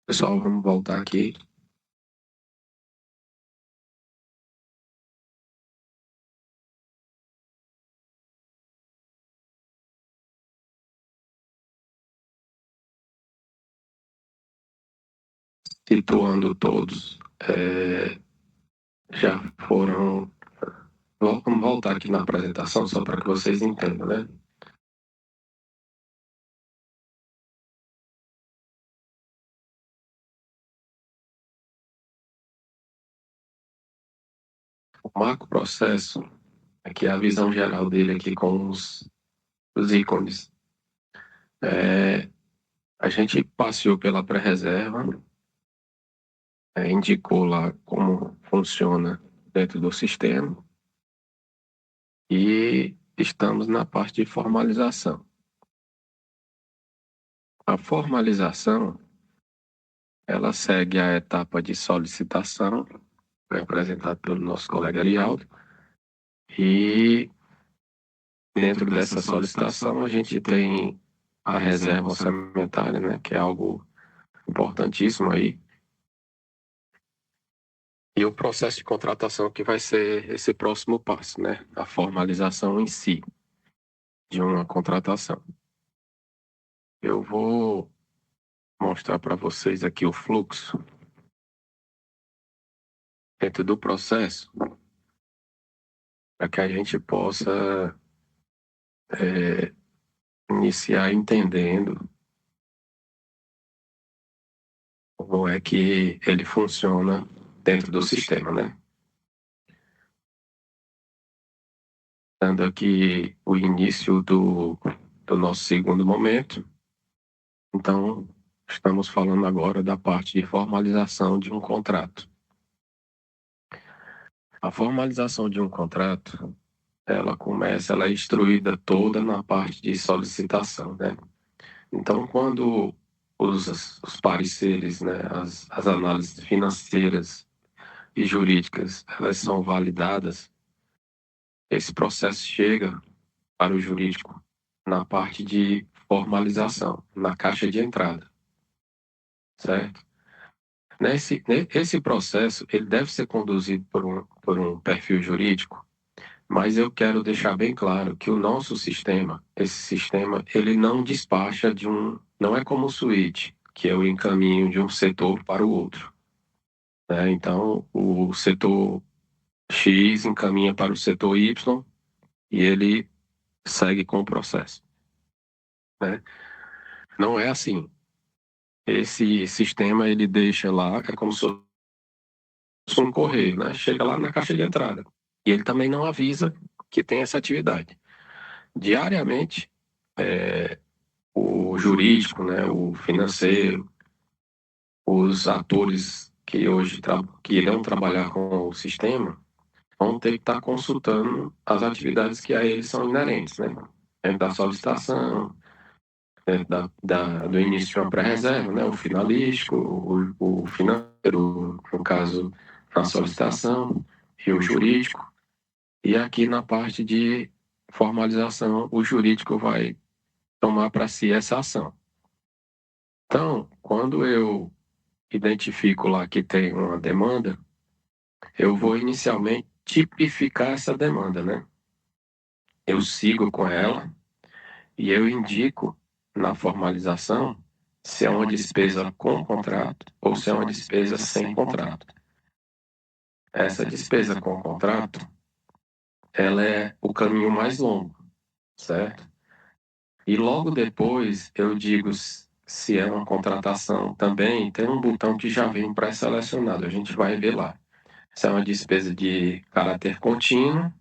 Pessoal, vamos voltar aqui. Situando todos. Já foram. Vamos voltar aqui na apresentação só para que vocês entendam, né? O macroprocesso, aqui é a visão geral dele aqui com os ícones. A gente passeou pela pré-reserva, indicou lá como funciona dentro do sistema e estamos na parte de formalização. A formalização, ela segue a etapa de solicitação, representado pelo nosso colega Arialdo, e dentro dessa solicitação a gente tem a reserva orçamentária, né, que é algo importantíssimo aí, e o processo de contratação que vai ser esse próximo passo, né, a formalização em si de uma contratação. Eu vou mostrar para vocês aqui o fluxo dentro do processo, para que a gente possa iniciar entendendo como é que ele funciona dentro do sistema, né? Dando aqui o início do nosso segundo momento. Então, estamos falando agora da parte de formalização de um contrato. A formalização de um contrato, ela é instruída toda na parte de solicitação, né? Então, quando os pareceres, né, as análises financeiras e jurídicas, elas são validadas, esse processo chega para o jurídico na parte de formalização, na caixa de entrada, certo? Esse processo, ele deve ser conduzido por um perfil jurídico, mas eu quero deixar bem claro que o nosso sistema, esse sistema, ele não despacha não é como o switch, que eu encaminho de um setor para o outro, né? Então, o setor X encaminha para o setor Y e ele segue com o processo, né? Não é assim. Esse sistema, ele deixa lá, é como se fosse um correio, né? Chega lá na caixa de entrada. E ele também não avisa que tem essa atividade. Diariamente, o jurídico, né, o financeiro, os atores que hoje que irão trabalhar com o sistema, vão ter que estar consultando as atividades que a eles são inerentes, né? Dentro da solicitação, dentro do início de uma pré-reserva, né? O finalístico, o financeiro, no caso, na solicitação, e o jurídico. E aqui na parte de formalização, o jurídico vai tomar para si essa ação. Então, quando eu identifico lá que tem uma demanda, eu vou inicialmente tipificar essa demanda, né? Eu sigo com ela e eu indico na formalização se é uma despesa com contrato ou se é uma despesa sem contrato. Essa despesa com contrato, ela é o caminho mais longo, certo? E logo depois eu digo se é uma contratação também, tem um botão que já vem pré-selecionado, a gente vai ver lá. Se é uma despesa de caráter contínuo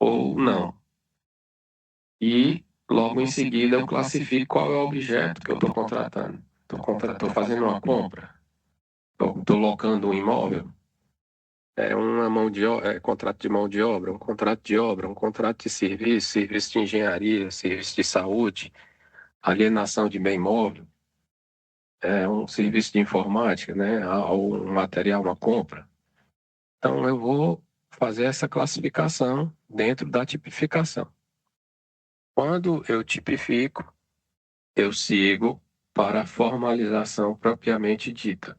ou não. E logo em seguida eu classifico qual é o objeto que eu estou contratando. Estou fazendo uma compra, estou locando um imóvel, é uma mão de é contrato de mão de obra, um contrato de obra, um contrato de serviço, serviço de engenharia, serviço de saúde, alienação de bem imóvel, um serviço de informática, né, ou um material, uma compra. Então eu vou fazer essa classificação dentro da tipificação. Quando eu tipifico, eu sigo para a formalização propriamente dita.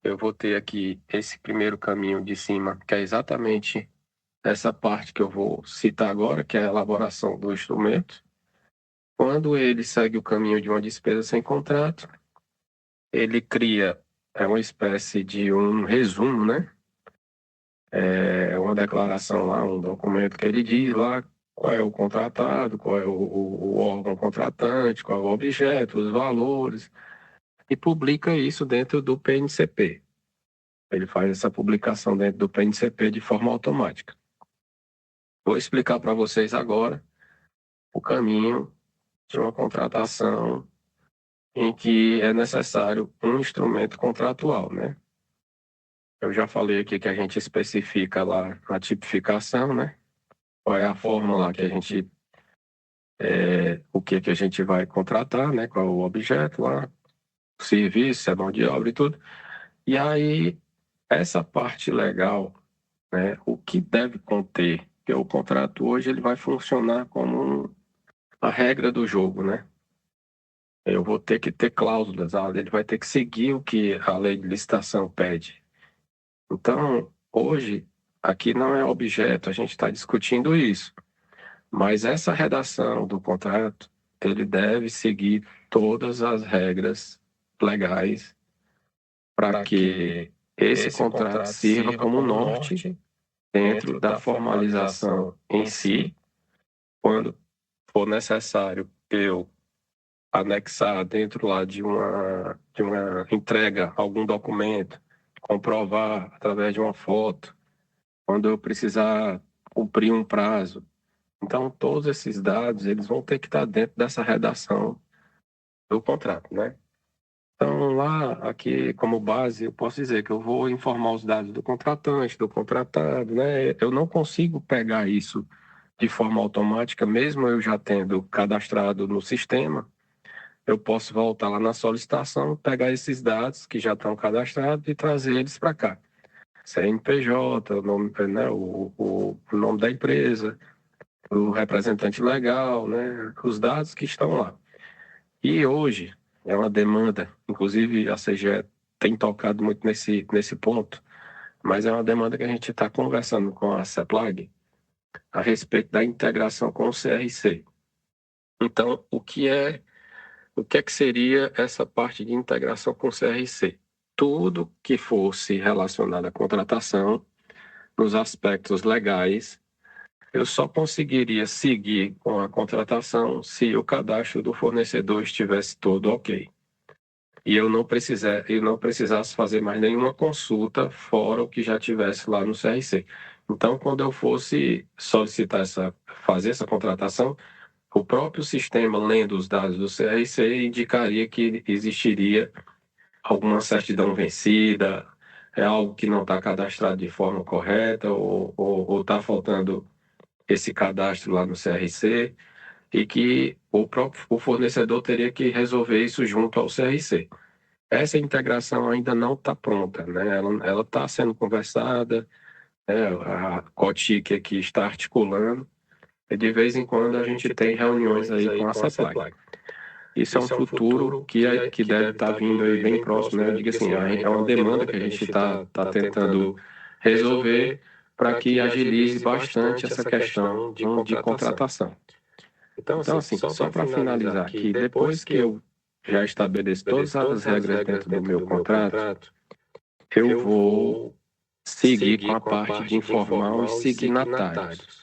Eu vou ter aqui esse primeiro caminho de cima, que é exatamente essa parte que eu vou citar agora, que é a elaboração do instrumento. Quando ele segue o caminho de uma despesa sem contrato, ele cria uma espécie de um resumo, né? É uma declaração lá, um documento que ele diz lá qual é o contratado, qual é o órgão contratante, qual é o objeto, os valores, e publica isso dentro do PNCP. Ele faz essa publicação dentro do PNCP de forma automática. Vou explicar para vocês agora o caminho de uma contratação em que é necessário um instrumento contratual, né? Eu já falei aqui que a gente especifica lá na tipificação, né? Qual é a fórmula que a gente, o que a gente vai contratar, né? Qual é o objeto lá, o serviço, a mão de obra e tudo. E aí, essa parte legal, né? O que deve conter, que o contrato hoje ele vai funcionar como a regra do jogo, né? Eu vou ter que ter cláusulas, ele vai ter que seguir o que a lei de licitação pede. Então, hoje, aqui não é objeto, a gente está discutindo isso. Mas essa redação do contrato, ele deve seguir todas as regras legais para que esse contrato sirva como norte dentro da formalização em si, quando for necessário eu anexar dentro lá de uma entrega algum documento, comprovar através de uma foto, quando eu precisar cumprir um prazo. Então, todos esses dados, eles vão ter que estar dentro dessa redação do contrato, né? Então, lá, aqui, como base, eu posso dizer que eu vou informar os dados do contratante, do contratado, né? Eu não consigo pegar isso de forma automática, mesmo eu já tendo cadastrado no sistema, eu posso voltar lá na solicitação, pegar esses dados que já estão cadastrados e trazer eles para cá. CNPJ, o nome, né, o nome da empresa, o representante legal, né, os dados que estão lá. E hoje é uma demanda, inclusive a CGE tem tocado muito nesse ponto, mas é uma demanda que a gente está conversando com a CEPLAG a respeito da integração com o CRC. Então, o que é que seria essa parte de integração com o CRC? Tudo que fosse relacionado à contratação, nos aspectos legais, eu só conseguiria seguir com a contratação se o cadastro do fornecedor estivesse todo ok. E eu não precisasse fazer mais nenhuma consulta fora o que já tivesse lá no CRC. Então, quando eu fosse solicitar fazer essa contratação, o próprio sistema, lendo os dados do CRC, indicaria que existiria alguma certidão vencida, é algo que não está cadastrado de forma correta, ou está faltando esse cadastro lá no CRC, e que o fornecedor teria que resolver isso junto ao CRC. Essa integração ainda não está pronta, né? Ela está sendo conversada, né? A COTIC aqui está articulando, e de vez em quando a gente tem reuniões aí com a CEPLAG. Isso é um futuro que deve estar vindo aí bem próximo, né? Eu digo assim, é uma demanda que a gente está tentando resolver para que agilize bastante essa questão de contratação. Então, assim, só para finalizar aqui, depois que eu já estabeleço todas as regras dentro do meu contrato, eu vou seguir com a parte de informar os signatários.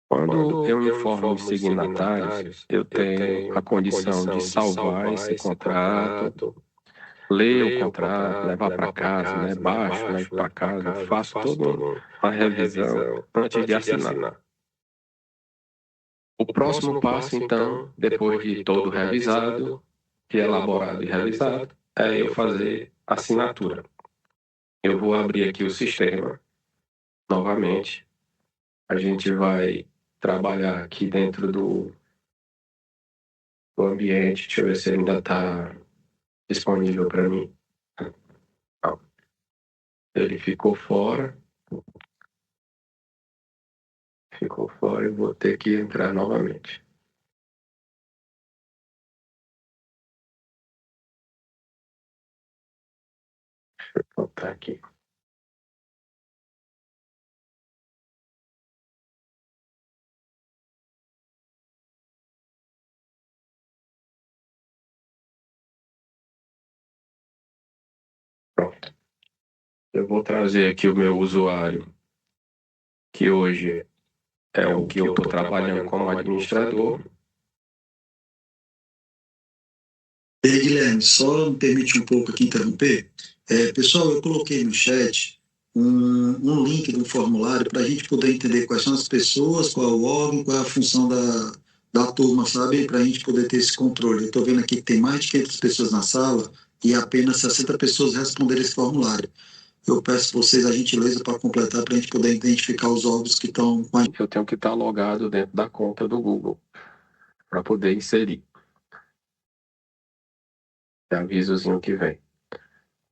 Quando eu informo os signatários, eu tenho a condição de salvar esse contrato, ler o contrato, levar para casa, né? Baixo, levo para casa, faço toda uma revisão antes de assinar. O próximo passo, então, depois de todo revisado, de elaborado e revisado, é eu fazer assinatura. Eu vou abrir aqui o sistema, novamente. A gente vai trabalhar aqui dentro do ambiente. Deixa eu ver se ainda está disponível para mim. Não. Ele ficou fora. Eu vou ter que entrar novamente. Vou botar aqui. Pronto. Eu vou trazer aqui o meu usuário, que hoje é o que eu estou trabalhando como administrador. E aí, Guilherme, só me permite um pouco aqui interromper. Pessoal, eu coloquei no chat um link do formulário para a gente poder entender quais são as pessoas, qual é o órgão, qual é a função da turma, sabe? Para a gente poder ter esse controle. Eu estou vendo aqui que tem mais de 500 pessoas na sala e apenas 60 pessoas responderam esse formulário. Eu peço a vocês a gentileza para completar para a gente poder identificar os órgãos que estão com a gente. Eu tenho que estar logado dentro da conta do Google para poder inserir. É avisozinho que vem.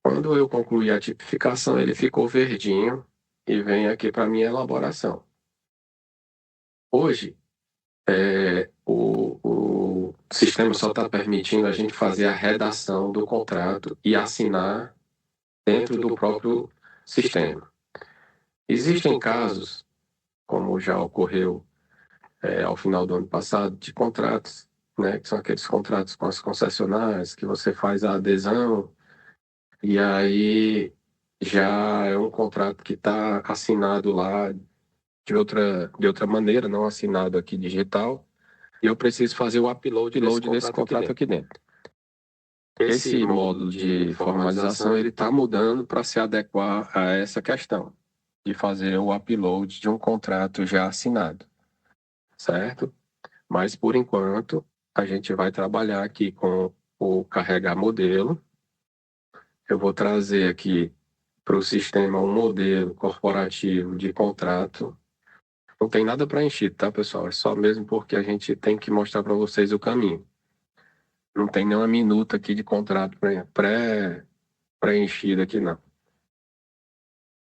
Quando eu concluir a tipificação, ele ficou verdinho e vem aqui para minha elaboração. Hoje, o sistema só está permitindo a gente fazer a redação do contrato e assinar dentro do próprio sistema. Existem casos, como já ocorreu ao final do ano passado, de contratos, né, que são aqueles contratos com as concessionárias, que você faz a adesão e aí já é um contrato que está assinado lá de outra maneira, não assinado aqui digital, e eu preciso fazer o upload desse contrato aqui dentro. Esse módulo de formalização ele está mudando para se adequar a essa questão de fazer o upload de um contrato já assinado, certo? Mas por enquanto a gente vai trabalhar aqui com o carregar modelo. Eu vou trazer aqui para o sistema um modelo corporativo de contrato. Não tem nada preenchido, tá, pessoal? É só mesmo porque a gente tem que mostrar para vocês o caminho. Não tem nenhuma minuta aqui de contrato preenchido aqui, não.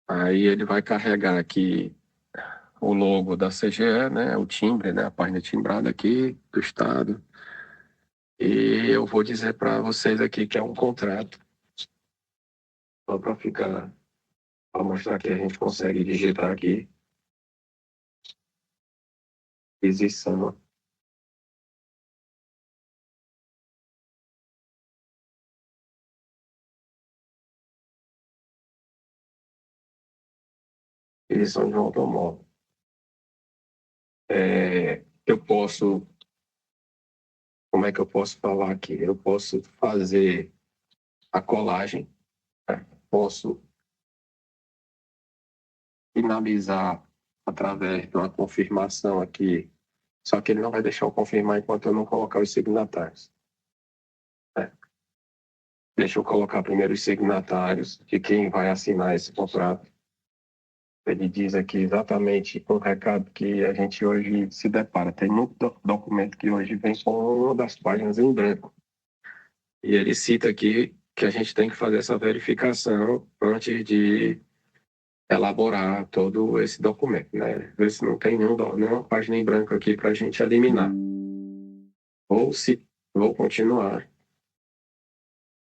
Aí ele vai carregar aqui o logo da CGE, né? O timbre, né? A página timbrada aqui do Estado. E eu vou dizer para vocês aqui que é um contrato. Só para mostrar que a gente consegue digitar aqui. Aquisição. Aquisição de um automóvel. Eu posso. Como é que eu posso falar aqui? Eu posso fazer a colagem, né? Posso finalizar através de uma confirmação aqui, só que ele não vai deixar eu confirmar enquanto eu não colocar os signatários. Né? Deixa eu colocar primeiro os signatários de quem vai assinar esse contrato. Ele diz aqui exatamente um recado que a gente hoje se depara. Tem muito documento que hoje vem com uma das páginas em branco. E ele cita aqui que a gente tem que fazer essa verificação antes de elaborar todo esse documento, né? Ver se não tem nenhuma página em branco aqui para a gente eliminar. Ou se vou continuar.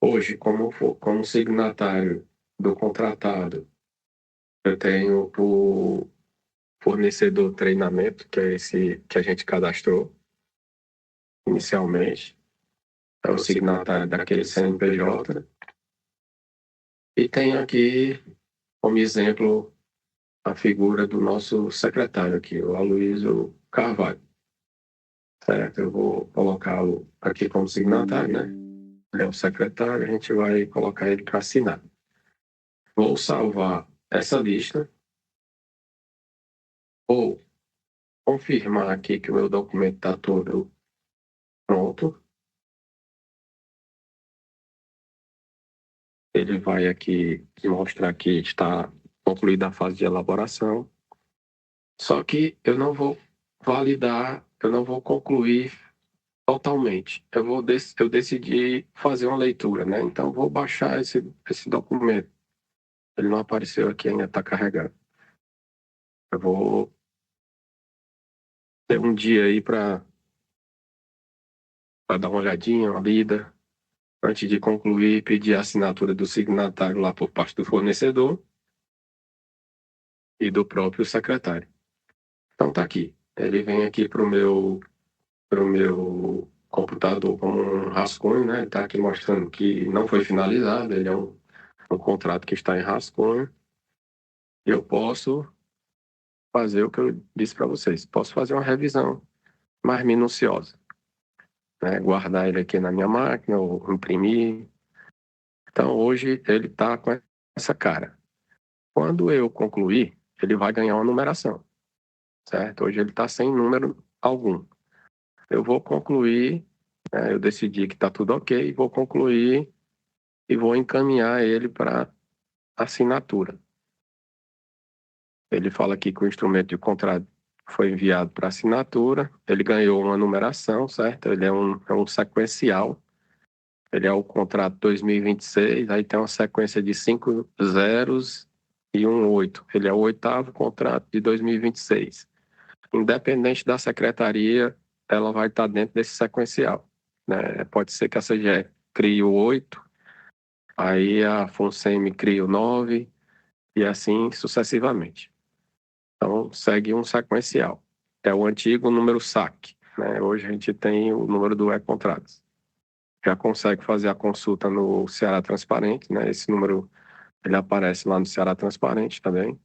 Hoje, como signatário do contratado, eu tenho o fornecedor treinamento, que é esse que a gente cadastrou inicialmente. É o signatário daquele CNPJ. E tem aqui, como exemplo, a figura do nosso secretário aqui, o Aloysio Carvalho. Certo? Eu vou colocá-lo aqui como signatário, né? Ele é o secretário, a gente vai colocar ele para assinar. Vou salvar essa lista. Vou confirmar aqui que o meu documento está todo pronto. Ele vai aqui mostrar que está concluída a fase de elaboração. Só que eu não vou validar, eu não vou concluir totalmente. Eu decidi fazer uma leitura, né? Então, vou baixar esse documento. Ele não apareceu aqui, ainda está carregado. Eu vou ter um dia aí para dar uma olhadinha, uma lida, antes de concluir, pedir a assinatura do signatário lá por parte do fornecedor e do próprio secretário. Então tá aqui. Ele vem aqui pro meu computador como um rascunho, né? Está aqui mostrando que não foi finalizado, ele é um contrato que está em rascunho. Eu posso fazer o que eu disse para vocês. Posso fazer uma revisão mais minuciosa, né? Guardar ele aqui na minha máquina ou imprimir. Então hoje ele está com essa cara. Quando eu concluir, ele vai ganhar uma numeração, certo? Hoje ele está sem número algum. Eu vou concluir, né? Eu decidi que está tudo ok, vou concluir e vou encaminhar ele para assinatura. Ele fala aqui que o instrumento de contrato foi enviado para assinatura, ele ganhou uma numeração, certo? Ele é um sequencial, ele é o contrato 2026, aí tem uma sequência de 5 zeros e um 8. Ele é o oitavo contrato de 2026. Independente da secretaria, ela vai estar dentro desse sequencial, né? Pode ser que a CGE crie o 8, aí a FUNSEMI cria o 9 e assim sucessivamente. Então, segue um sequencial. É o antigo número SAC, né? Hoje a gente tem o número do E-Contratos. Já consegue fazer a consulta no Ceará Transparente, né? Esse número, ele aparece lá no Ceará Transparente também.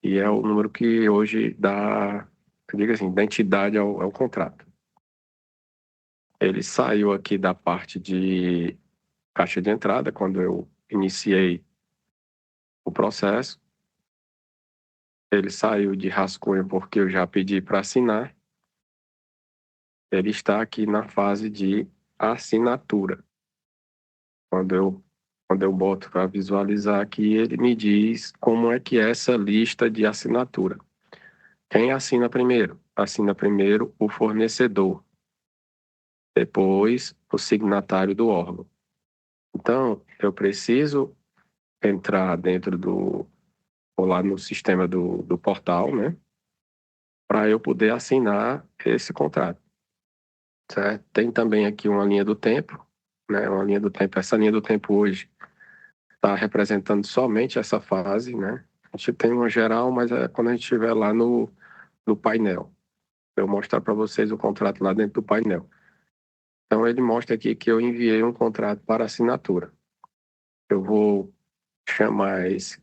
E é o número que hoje dá, eu digo assim, identidade ao contrato. Ele saiu aqui da parte de caixa de entrada, quando eu iniciei o processo. Ele saiu de rascunho porque eu já pedi para assinar. Ele está aqui na fase de assinatura. Quando eu boto para visualizar aqui, ele me diz como é que é essa lista de assinatura. Quem assina primeiro? Assina primeiro o fornecedor, depois o signatário do órgão. Então, eu preciso entrar ou lá no sistema do portal, né? Para eu poder assinar esse contrato, certo? Tem também aqui uma linha do tempo, né? Uma linha do tempo. Essa linha do tempo hoje está representando somente essa fase, né? A gente tem uma geral, mas é quando a gente estiver lá no painel. Eu vou mostrar para vocês o contrato lá dentro do painel. Então, ele mostra aqui que eu enviei um contrato para assinatura. Eu vou chamar esse.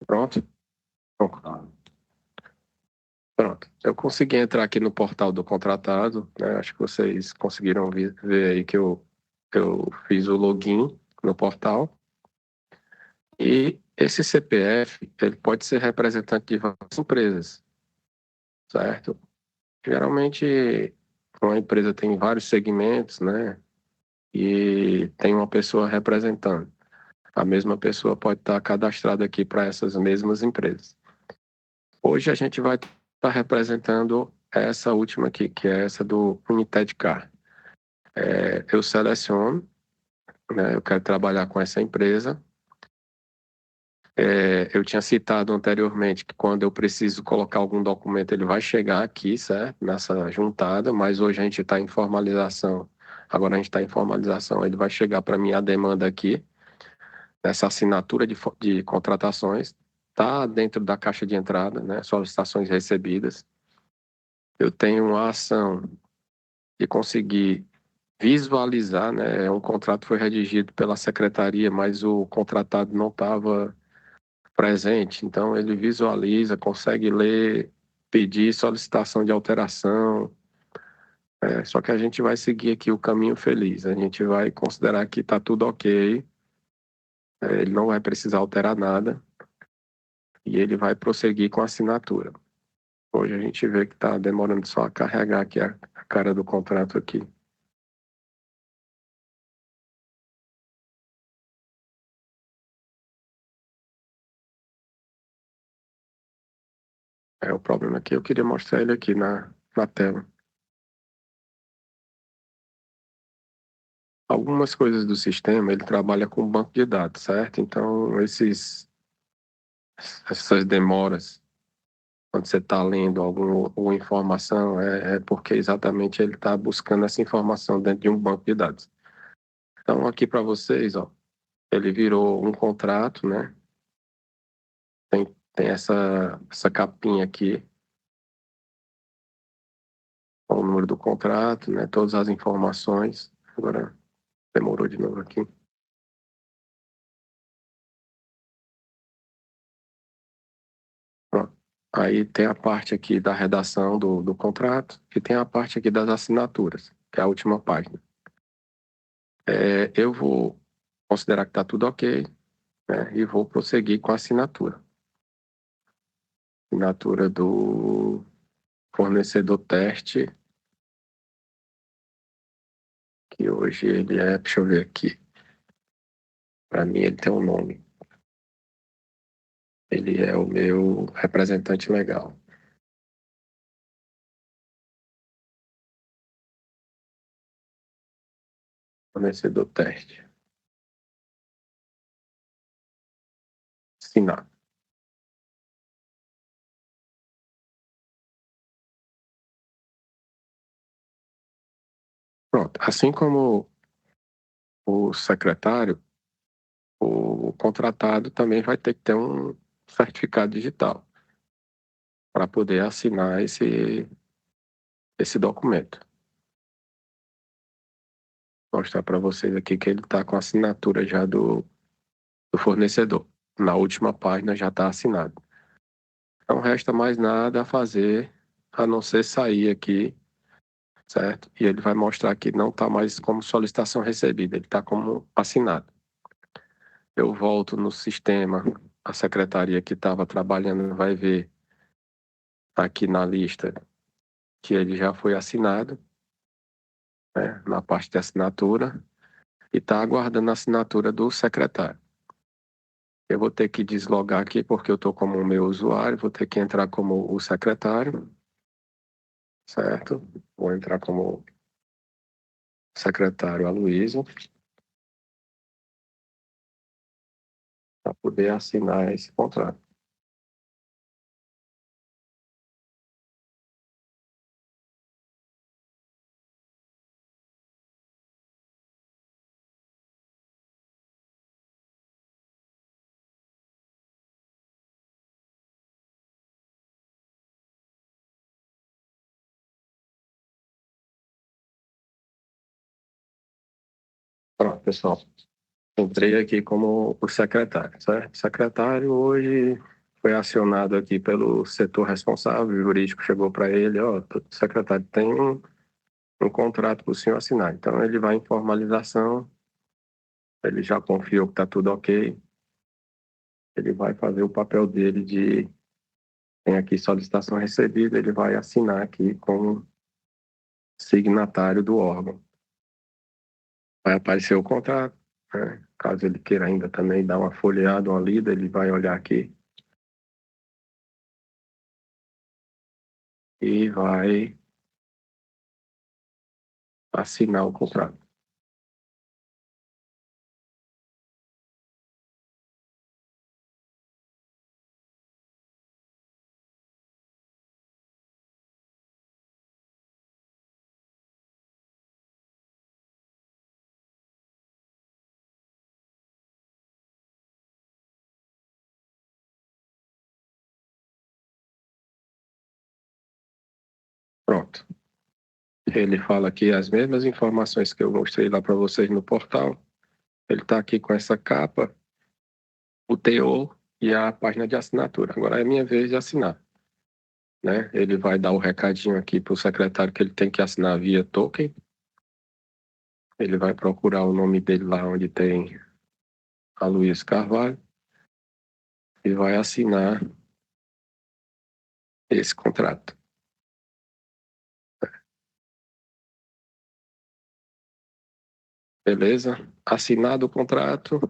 Pronto? Pronto. Eu consegui entrar aqui no portal do contratado, né? Acho que vocês conseguiram ver aí que eu fiz o login no portal. E esse CPF, ele pode ser representante de várias empresas, certo? Geralmente, uma empresa tem vários segmentos, né? E tem uma pessoa representando. A mesma pessoa pode estar cadastrada aqui para essas mesmas empresas. Hoje a gente vai estar representando essa última aqui, que é essa do United Car. Eu seleciono, né, eu quero trabalhar com essa empresa. Eu tinha citado anteriormente que quando eu preciso colocar algum documento, ele vai chegar aqui, certo? Nessa juntada, mas hoje a gente está em formalização. Agora a gente está em formalização, ele vai chegar para mim a demanda aqui, nessa assinatura de contratações, está dentro da caixa de entrada, né? Solicitações recebidas. Eu tenho uma ação de conseguir visualizar, né? Um contrato foi redigido pela secretaria, mas o contratado não estava presente, então ele visualiza, consegue ler, pedir solicitação de alteração. Só que a gente vai seguir aqui o caminho feliz, a gente vai considerar que está tudo ok, ele não vai precisar alterar nada e ele vai prosseguir com a assinatura. Hoje a gente vê que está demorando só a carregar aqui a cara do contrato aqui. O problema aqui, eu queria mostrar ele aqui na tela. Algumas coisas do sistema, ele trabalha com banco de dados, certo? Então, essas demoras, quando você está lendo alguma informação, é porque exatamente ele está buscando essa informação dentro de um banco de dados. Então, aqui para vocês, ó, ele virou um contrato, né? Tem essa capinha aqui, com o número do contrato, né? Todas as informações. Agora, demorou de novo aqui. Pronto. Aí tem a parte aqui da redação do contrato e tem a parte aqui das assinaturas, que é a última página. Eu vou considerar que está tudo ok, né, e vou prosseguir com a assinatura. Assinatura do fornecedor teste, que hoje ele é, deixa eu ver aqui, para mim ele tem um nome. Ele é o meu representante legal. Fornecedor teste. Assinar. Pronto. Assim como o secretário, o contratado também vai ter que ter um certificado digital para poder assinar esse documento. Vou mostrar para vocês aqui que ele está com a assinatura já do fornecedor. Na última página já está assinado. Não resta mais nada a fazer a não ser sair aqui, certo? E ele vai mostrar que não está mais como solicitação recebida, ele está como assinado. Eu volto no sistema, a secretaria que estava trabalhando vai ver aqui na lista que ele já foi assinado, né, na parte de assinatura, e está aguardando a assinatura do secretário. Eu vou ter que deslogar aqui porque eu estou como o meu usuário, vou ter que entrar como o secretário, certo? Vou entrar como secretário Aloysio para poder assinar esse contrato. Pronto, pessoal. Entrei aqui como o secretário, certo? O secretário hoje foi acionado aqui pelo setor responsável, o jurídico chegou para ele, ó, secretário, tem um contrato para o senhor assinar. Então ele vai em formalização, ele já confiou que está tudo ok, ele vai fazer o papel dele de, tem aqui solicitação recebida, ele vai assinar aqui como signatário do órgão. Vai aparecer o contrato, né? Caso ele queira ainda também dar uma folheada, uma lida, ele vai olhar aqui e vai assinar o contrato. Pronto. Ele fala aqui as mesmas informações que eu mostrei lá para vocês no portal. Ele está aqui com essa capa, o teor e a página de assinatura. Agora é minha vez de assinar, né? Ele vai dar o recadinho aqui para o secretário que ele tem que assinar via token. Ele vai procurar o nome dele lá onde tem a Luiz Carvalho e vai assinar esse contrato. Beleza? Assinado o contrato,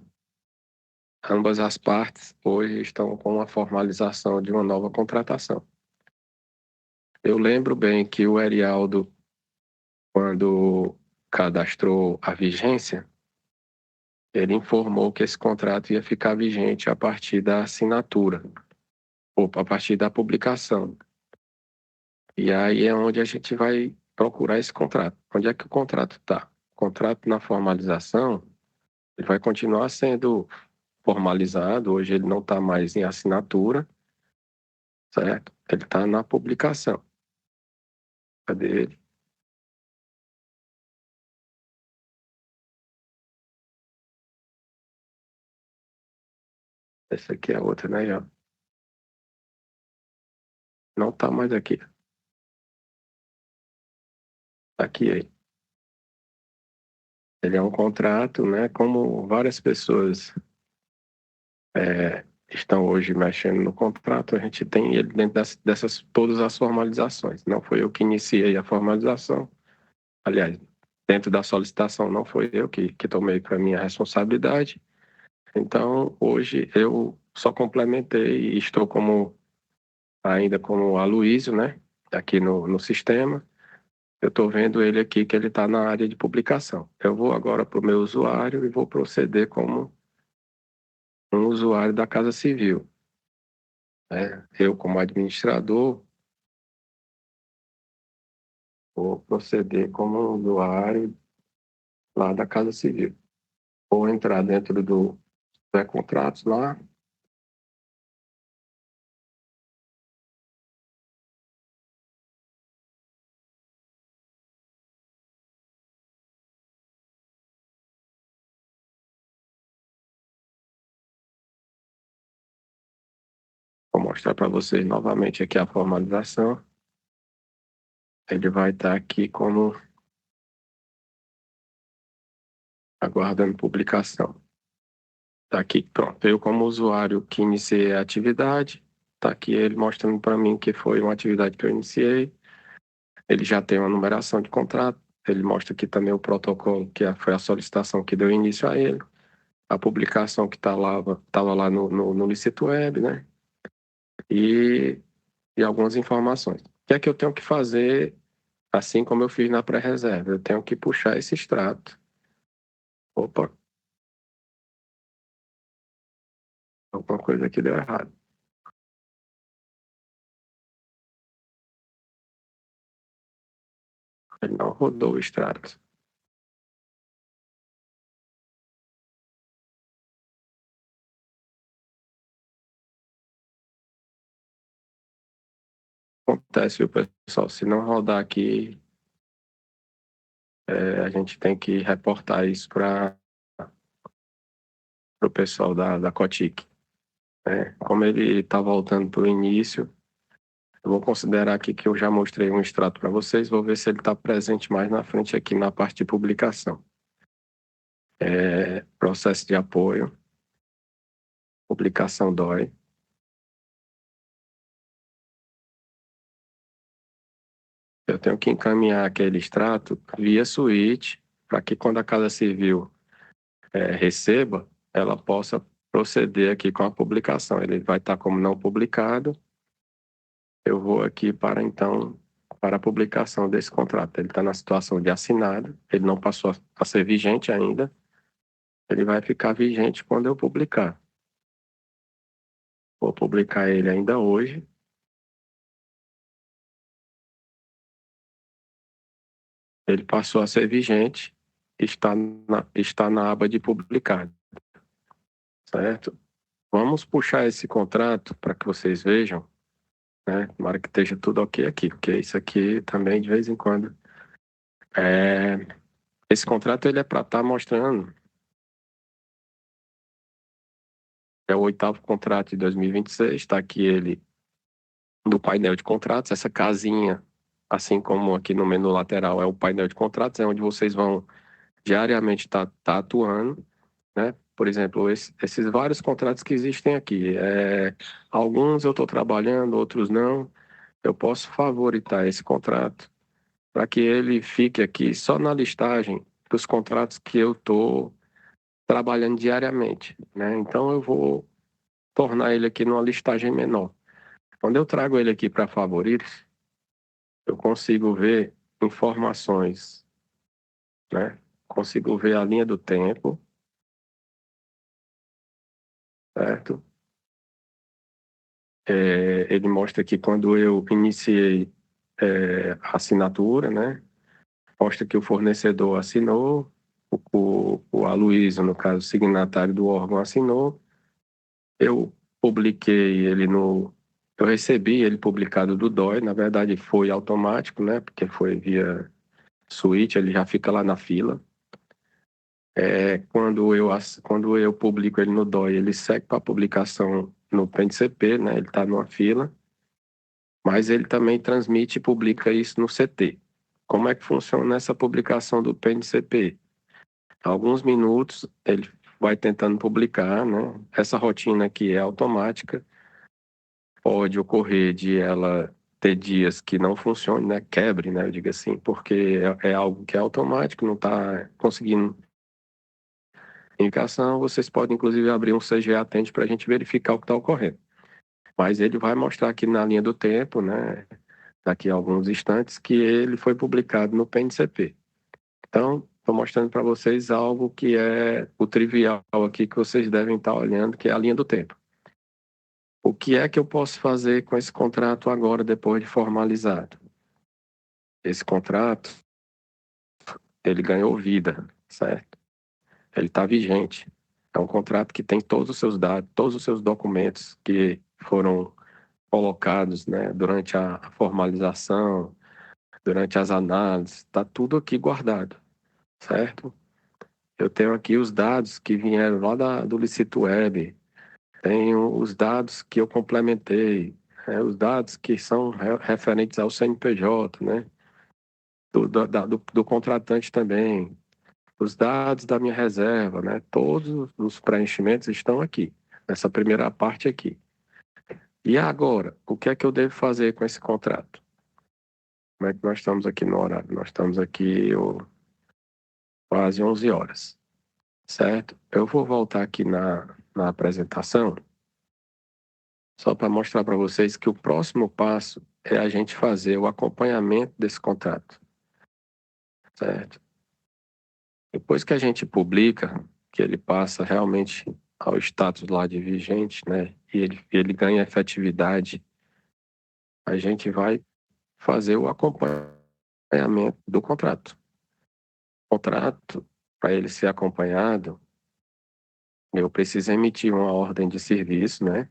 ambas as partes hoje estão com a formalização de uma nova contratação. Eu lembro bem que o Erialdo, quando cadastrou a vigência, ele informou que esse contrato ia ficar vigente a partir da assinatura, ou a partir da publicação. E aí é onde a gente vai procurar esse contrato. Onde é que o contrato está? O contrato na formalização, ele vai continuar sendo formalizado, hoje ele não está mais em assinatura, certo? Ele está na publicação. Cadê ele? Esse aqui é outro, né? Ó. Não está mais aqui. Aqui, aí. Ele é um contrato, né? Como várias pessoas estão hoje mexendo no contrato, a gente tem ele dentro dessas todas as formalizações. Não foi eu que iniciei a formalização. Aliás, dentro da solicitação não foi eu que tomei para minha responsabilidade. Então, hoje eu só complementei e estou ainda como Aloysio, né? Aqui no sistema. Eu estou vendo ele aqui que ele está na área de publicação. Eu vou agora para o meu usuário e vou proceder como um usuário da Casa Civil, né? Eu, como administrador, vou proceder como um usuário lá da Casa Civil. Vou entrar dentro do contratos lá. Vou mostrar para vocês novamente aqui a formalização. Ele vai estar aqui como aguardando publicação. Está aqui, pronto. Eu, como usuário que iniciei a atividade, está aqui ele mostrando para mim que foi uma atividade que eu iniciei. Ele já tem uma numeração de contrato. Ele mostra aqui também o protocolo, que foi a solicitação que deu início a ele. A publicação que estava lá no Licito Web, né? E algumas informações. O que é que eu tenho que fazer, assim como eu fiz na pré-reserva? Eu tenho que puxar esse extrato. Opa, alguma coisa aqui deu errado. Ele não rodou o extrato. Acontece, viu, pessoal? Se não rodar aqui, a gente tem que reportar isso para o pessoal da Cotic. Né? Como ele está voltando para o início, eu vou considerar aqui que eu já mostrei um extrato para vocês, vou ver se ele está presente mais na frente aqui na parte de publicação. Processo de apoio, publicação DOI. Eu tenho que encaminhar aquele extrato via suíte, para que quando a Casa Civil receba, ela possa proceder aqui com a publicação. Ele vai estar como não publicado. Eu vou aqui para, então, para a publicação desse contrato. Ele está na situação de assinado, ele não passou a ser vigente ainda, ele vai ficar vigente quando eu publicar. Vou publicar ele ainda hoje. Ele passou a ser vigente, está na aba de publicar, certo? Vamos puxar esse contrato para que vocês vejam, né? Tomara que esteja tudo ok aqui, porque isso aqui também de vez em quando. Esse contrato ele é para estar mostrando. É o 8º contrato de 2026, está aqui ele do painel de contratos, essa casinha, assim como aqui no menu lateral é o painel de contratos, é onde vocês vão diariamente estar atuando, né? Por exemplo, esses vários contratos que existem aqui. Alguns eu estou trabalhando, outros não. Eu posso favoritar esse contrato para que ele fique aqui só na listagem dos contratos que eu estou trabalhando diariamente, né? Então eu vou tornar ele aqui numa listagem menor. Quando eu trago ele aqui para favoritos, eu consigo ver informações, né? Consigo ver a linha do tempo, certo? Ele mostra aqui quando eu iniciei a assinatura, né? Mostra que o fornecedor assinou, o Aloysio, no caso, signatário do órgão, assinou. Eu publiquei ele no. Eu recebi ele publicado do DOI, na verdade foi automático, né? Porque foi via suíte, ele já fica lá na fila. Quando eu publico ele no DOI, ele segue para publicação no PNCP, né? Ele está numa fila, mas ele também transmite e publica isso no CT. Como é que funciona essa publicação do PNCP? Alguns minutos ele vai tentando publicar, né? Essa rotina aqui é automática, pode ocorrer de ela ter dias que não funcione, né? Quebre, né? Eu digo assim, porque é algo que é automático, não está conseguindo indicação, vocês podem inclusive abrir um CGA Atende para a gente verificar o que está ocorrendo. Mas ele vai mostrar aqui na linha do tempo, né, daqui a alguns instantes, que ele foi publicado no PNCP. Então, estou mostrando para vocês algo que é o trivial aqui que vocês devem estar olhando, que é a linha do tempo. O que é que eu posso fazer com esse contrato agora, depois de formalizado? Esse contrato, ele ganhou vida, certo? Ele está vigente. É um contrato que tem todos os seus dados, todos os seus documentos que foram colocados, né, durante a formalização, durante as análises, está tudo aqui guardado, certo? Eu tenho aqui os dados que vieram lá do Licito Web, tenho os dados que eu complementei, os dados que são referentes ao CNPJ, né, do contratante também, os dados da minha reserva, né, todos os preenchimentos estão aqui, nessa primeira parte aqui. E agora, o que é que eu devo fazer com esse contrato? Como é que nós estamos aqui no horário? Nós estamos aqui quase 11 horas, certo? Eu vou voltar aqui na apresentação, só para mostrar para vocês que o próximo passo é a gente fazer o acompanhamento desse contrato, certo? Depois que a gente publica, que ele passa realmente ao status lá de vigente, né? E ele ganha efetividade, a gente vai fazer o acompanhamento do contrato. O contrato, para ele ser acompanhado, eu preciso emitir uma ordem de serviço, né?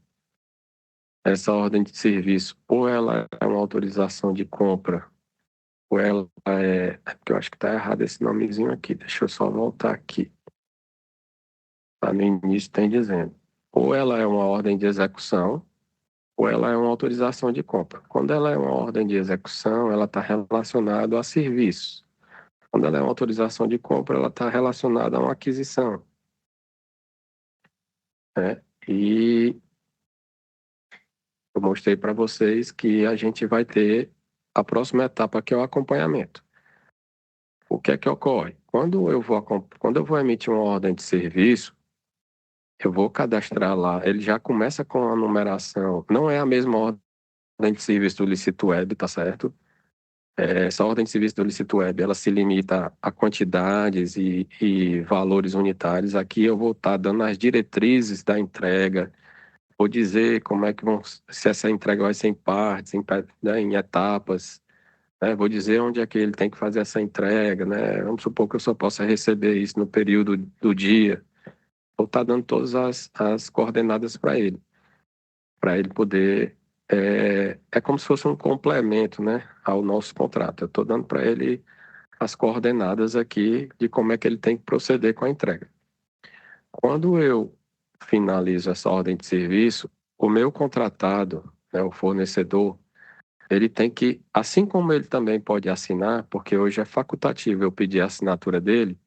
Essa ordem de serviço, ou ela é uma autorização de compra, ou ela porque eu acho que está errado esse nomezinho aqui, deixa eu só voltar aqui. Lá no início tem dizendo, ou ela é uma ordem de execução, ou ela é uma autorização de compra. Quando ela é uma ordem de execução, ela está relacionada a serviço. Quando ela é uma autorização de compra, ela está relacionada a uma aquisição, né? E eu mostrei para vocês que a gente vai ter a próxima etapa, que é o acompanhamento. O que é que ocorre? quando eu vou emitir uma ordem de serviço, eu vou cadastrar lá. Ele já começa com a numeração. Não é a mesma ordem de serviço do Licito Web, tá certo? Essa ordem de serviço do Licito Web, ela se limita a quantidades e valores unitários. Aqui eu vou estar dando as diretrizes da entrega, vou dizer como é que vão, se essa entrega vai ser em partes, né, em etapas, né? Vou dizer onde é que ele tem que fazer essa entrega, né? Vamos supor que eu só possa receber isso no período do dia. Vou estar dando todas as coordenadas para ele poder. É como se fosse um complemento, né, ao nosso contrato. Eu estou dando para ele as coordenadas aqui de como é que ele tem que proceder com a entrega. Quando eu finalizo essa ordem de serviço, o meu contratado, né, o fornecedor, ele tem que, assim como ele também pode assinar, porque hoje é facultativo eu pedir a assinatura dele,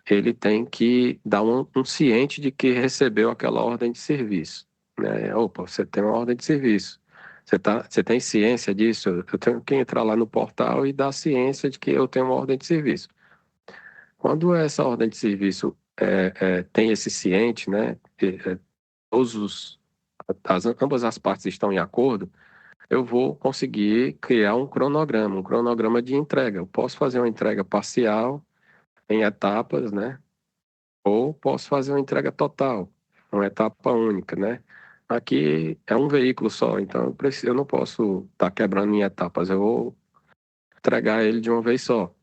ele tem que dar um ciente de que recebeu aquela ordem de serviço, né? Opa, você tem uma ordem de serviço. Você tem ciência disso? Eu tenho que entrar lá no portal e dar ciência de que eu tenho uma ordem de serviço. Quando essa ordem de serviço tem esse ciente, né? Todos ambas as partes estão em acordo, eu vou conseguir criar um cronograma de entrega. Eu posso fazer uma entrega parcial em etapas, né? Ou posso fazer uma entrega total, uma etapa única, né? Aqui é um veículo só, então eu não posso estar quebrando em etapas, eu vou entregar ele de uma vez só,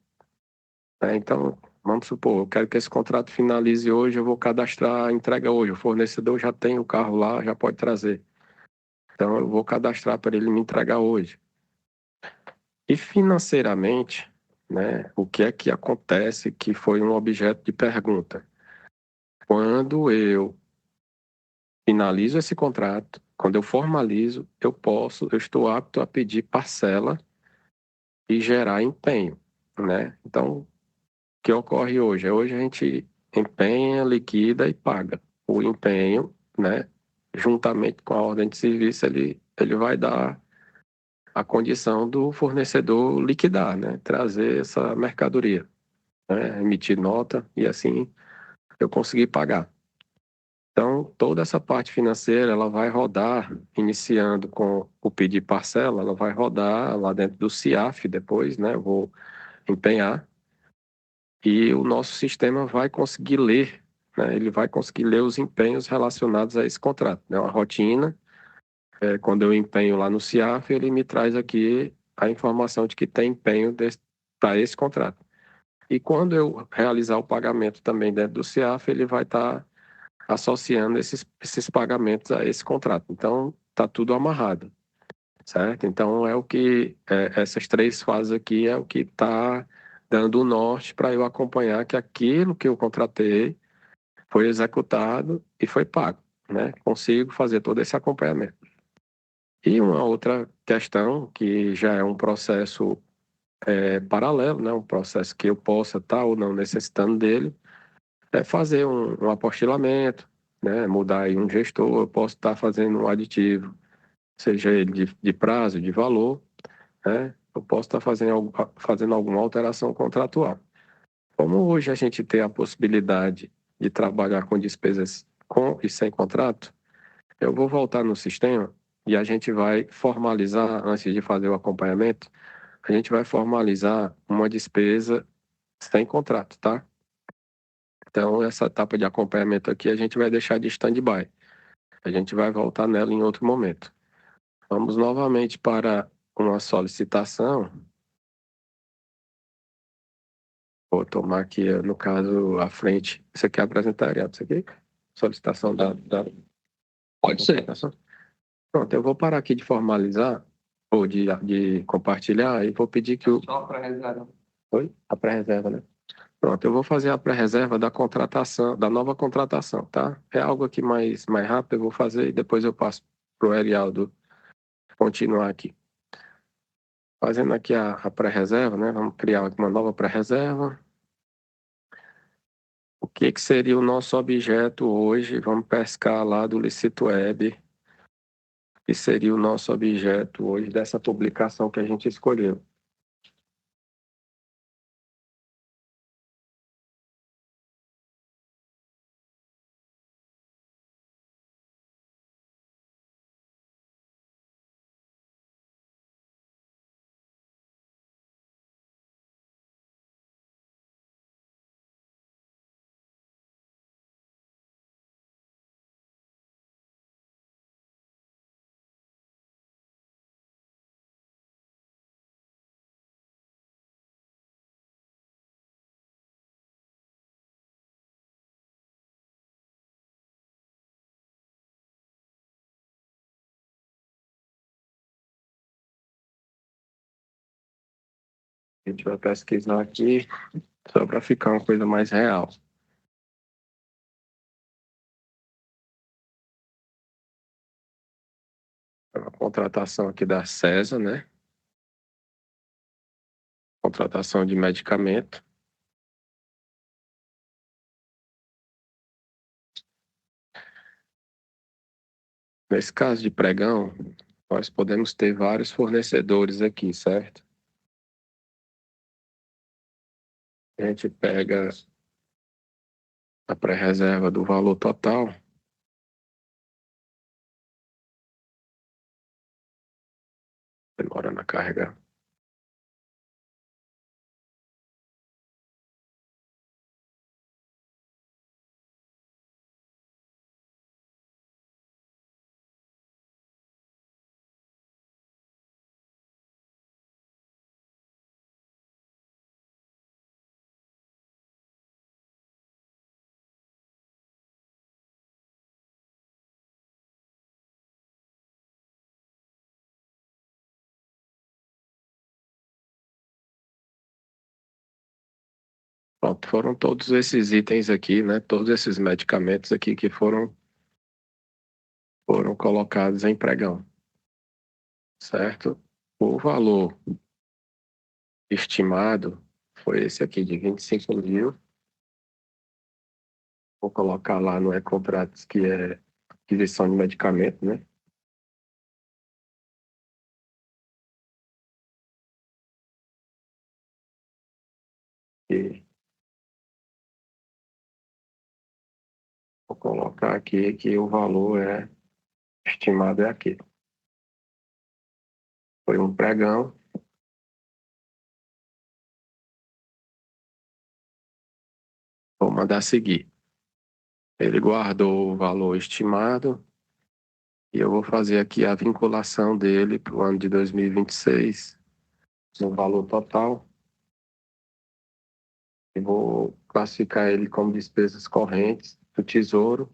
né? Então, vamos supor, eu quero que esse contrato finalize hoje, eu vou cadastrar a entrega hoje, o fornecedor já tem o carro lá, já pode trazer. Então, eu vou cadastrar para ele me entregar hoje. E financeiramente, né, o que é que acontece que foi um objeto de pergunta? Quando eu finalizo esse contrato, quando eu formalizo, eu estou apto a pedir parcela e gerar empenho, né? Então, o que ocorre hoje? Hoje a gente empenha, liquida e paga. O empenho, né, juntamente com a ordem de serviço, ele vai dar a condição do fornecedor liquidar, né? Trazer essa mercadoria, né? Emitir nota e assim eu conseguir pagar. Então, toda essa parte financeira, ela vai rodar, iniciando com o pedir parcela, ela vai rodar lá dentro do CIAF depois, né? Eu vou empenhar e o nosso sistema vai conseguir ler, né? Ele vai conseguir ler os empenhos relacionados a esse contrato, né? Uma rotina, quando eu empenho lá no CIAF, ele me traz aqui a informação de que tem empenho para esse contrato. E quando eu realizar o pagamento também dentro do CIAF, ele vai estar associando esses pagamentos a esse contrato. Então, está tudo amarrado, certo? Então, essas três fases aqui é o que está dando o norte para eu acompanhar que aquilo que eu contratei foi executado e foi pago, né? Consigo fazer todo esse acompanhamento. E uma outra questão, que já é um processo paralelo, né? Um processo que eu possa estar ou não necessitando dele, é fazer um apostilamento, né? Mudar aí um gestor, eu posso estar fazendo um aditivo, seja ele de prazo, de valor, né? Eu posso estar fazendo alguma alteração contratual. Como hoje a gente tem a possibilidade de trabalhar com despesas com e sem contrato, eu vou voltar no sistema e a gente vai formalizar, antes de fazer o acompanhamento, a gente vai formalizar uma despesa sem contrato, tá? Então, essa etapa de acompanhamento aqui a gente vai deixar de stand-by. A gente vai voltar nela em outro momento. Vamos novamente para uma solicitação. Vou tomar aqui, no caso, a frente. Você quer apresentar, Ariado, isso aqui? Solicitação da Pode ser. solicitação? Pronto, eu vou parar aqui de formalizar, ou de compartilhar, e vou pedir que o... Só para reserva. Oi? A pré-reserva, né? Pronto, eu vou fazer a pré-reserva da contratação, da nova contratação, tá? É algo aqui mais rápido, eu vou fazer e depois eu passo para o Erialdo continuar aqui. Fazendo aqui a pré-reserva, né? Vamos criar uma nova pré-reserva. O que seria o nosso objeto hoje? Vamos pescar lá do Licito Web. O que seria o nosso objeto hoje dessa publicação que a gente escolheu? A gente vai pesquisar aqui só para ficar uma coisa mais real. A contratação aqui da CESA, né? Contratação de medicamento. Nesse caso de pregão, nós podemos ter vários fornecedores aqui, certo? A gente pega a pré-reserva do valor total. Demora na carga. Pronto, foram todos esses itens aqui, né? Todos esses medicamentos aqui que foram colocados em pregão, certo? O valor estimado foi esse aqui, de 25 mil. Vou colocar lá no e-contratos, que é aquisição de medicamento, né? E vou colocar aqui que o valor estimado é aqui. Foi um pregão. Vou mandar seguir. Ele guardou o valor estimado e eu vou fazer aqui a vinculação dele para o ano de 2026 no valor total. E vou classificar ele como despesas correntes do Tesouro,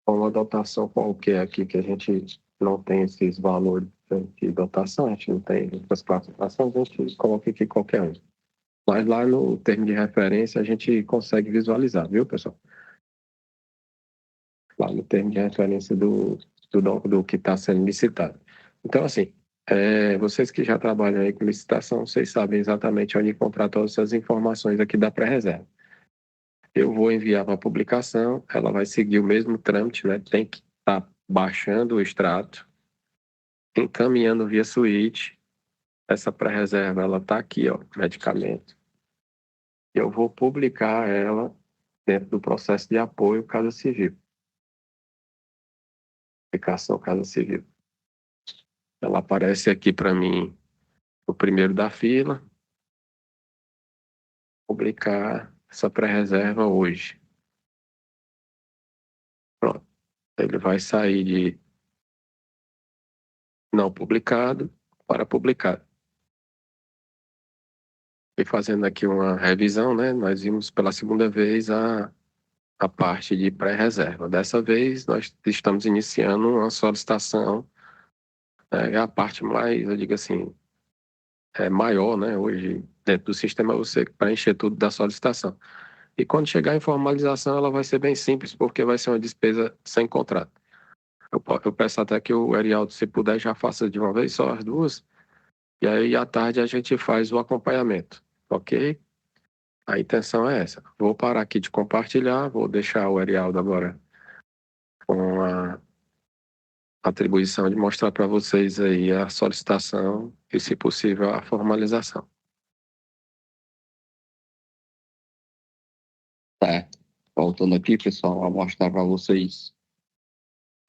com uma dotação qualquer aqui, que a gente não tem esses valores de dotação, a gente não tem outras classificações, a gente coloca aqui qualquer um. Mas lá no termo de referência a gente consegue visualizar, viu, pessoal? Lá no termo de referência do que está sendo licitado. Então, assim, vocês que já trabalham aí com licitação, vocês sabem exatamente onde encontrar todas essas informações aqui da pré-reserva. Eu vou enviar para a publicação, ela vai seguir o mesmo trâmite, né? Tem que estar baixando o extrato, encaminhando via suíte. Essa pré-reserva, ela está aqui, ó, medicamento. Eu vou publicar ela dentro do processo de apoio Casa Civil. Aplicação Casa Civil. Ela aparece aqui para mim, o primeiro da fila. Publicar essa pré-reserva hoje. Pronto. Ele vai sair de não publicado para publicado. E fazendo aqui uma revisão, né? Nós vimos pela segunda vez a parte de pré-reserva. Dessa vez, nós estamos iniciando uma solicitação. É a parte mais, eu digo assim, maior, né? Hoje, dentro do sistema, você preencher tudo da solicitação. E quando chegar em formalização, ela vai ser bem simples, porque vai ser uma despesa sem contrato. Eu peço até que o Erialdo, se puder, já faça de uma vez só as duas. E aí, à tarde, a gente faz o acompanhamento, ok? A intenção é essa. Vou parar aqui de compartilhar, vou deixar o Erialdo agora com a atribuição de mostrar para vocês aí a solicitação e, se possível, a formalização. Certo. Voltando aqui, pessoal, vou mostrar para vocês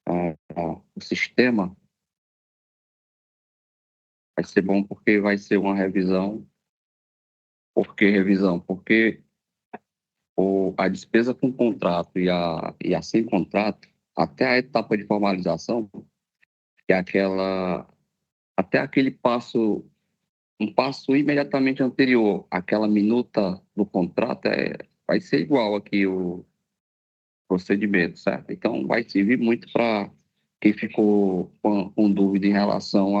o sistema. Vai ser bom porque vai ser uma revisão. Por que revisão? Porque a despesa com contrato e a sem contrato, até a etapa de formalização, que é até aquele passo, um passo imediatamente anterior, aquela minuta do contrato, vai ser igual aqui o procedimento, certo? Então, vai servir muito para quem ficou com dúvida em relação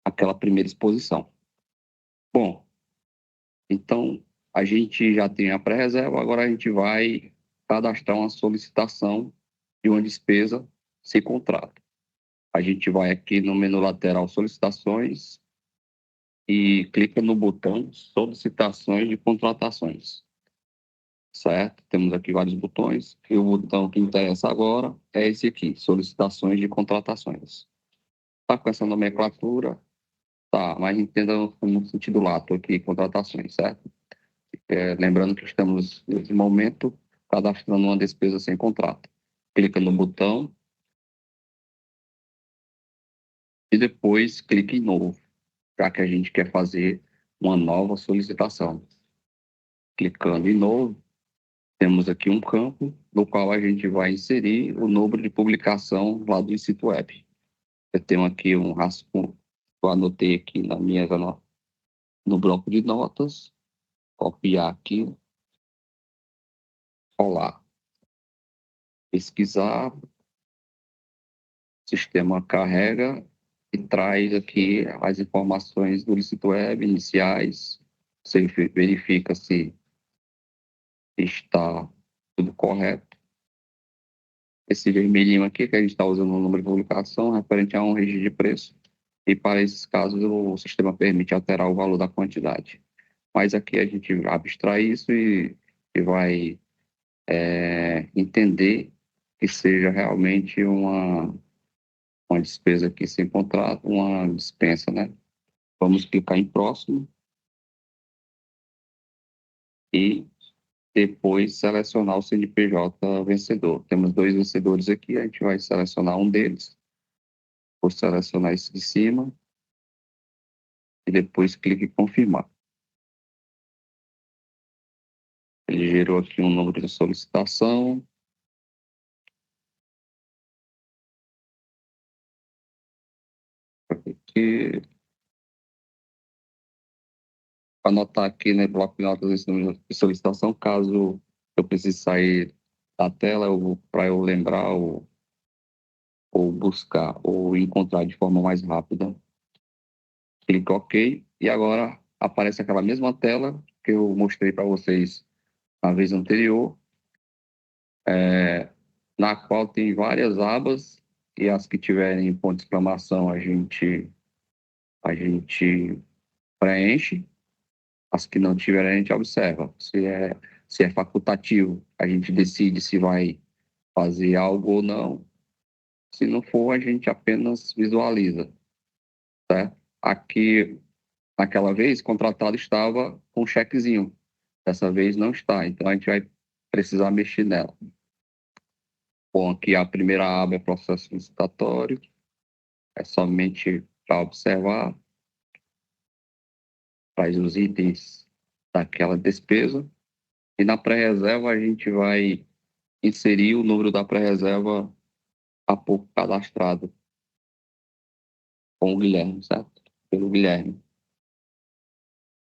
àquela primeira exposição. Bom, então a gente já tem a pré-reserva, agora a gente vai cadastrar uma solicitação de uma despesa sem contrato. A gente vai aqui no menu lateral solicitações e clica no botão solicitações de contratações, certo? Temos aqui vários botões e o botão que interessa agora é esse aqui, solicitações de contratações. Tá com essa nomenclatura? Tá, mas entenda no sentido lato aqui, contratações, certo? Lembrando que estamos, nesse momento, cadastrando uma despesa sem contrato. Clica no botão e depois clique em novo, já que a gente quer fazer uma nova solicitação. Clicando em novo, temos aqui um campo no qual a gente vai inserir o número de publicação lá do sítio web. Eu tenho aqui um rascunho, eu anotei aqui no bloco de notas, copiar aqui, colar, pesquisar, o sistema carrega e traz aqui as informações do sítio web iniciais, você verifica se está tudo correto. Esse vermelhinho aqui que a gente está usando no número de publicação referente a um registro de preço. E para esses casos o sistema permite alterar o valor da quantidade. Mas aqui a gente abstrai isso e vai entender que seja realmente uma despesa aqui sem contrato, uma dispensa, né? Vamos clicar em próximo e depois selecionar o CNPJ vencedor. Temos 2 vencedores aqui, a gente vai selecionar um deles. Vou selecionar esse de cima e depois clique em confirmar. Ele gerou aqui um número de solicitação. Aqui, anotar aqui no bloco de notas esse número de solicitação, caso eu precise sair da tela para eu lembrar ou buscar ou encontrar de forma mais rápida. Clique OK e agora aparece aquela mesma tela que eu mostrei para vocês na vez anterior, na qual tem várias abas e as que tiverem ponto de exclamação a gente preenche, as que não tiverem a gente observa. Se é facultativo, a gente decide se vai fazer algo ou não. Se não for, a gente apenas visualiza, certo? Aqui, naquela vez, o contratado estava com um chequezinho. Dessa vez não está, então a gente vai precisar mexer nela. Bom, aqui a primeira aba é processo licitatório, é somente para observar, traz os itens daquela despesa. E na pré-reserva a gente vai inserir o número da pré-reserva há pouco cadastrado com o Guilherme, certo? Pelo Guilherme.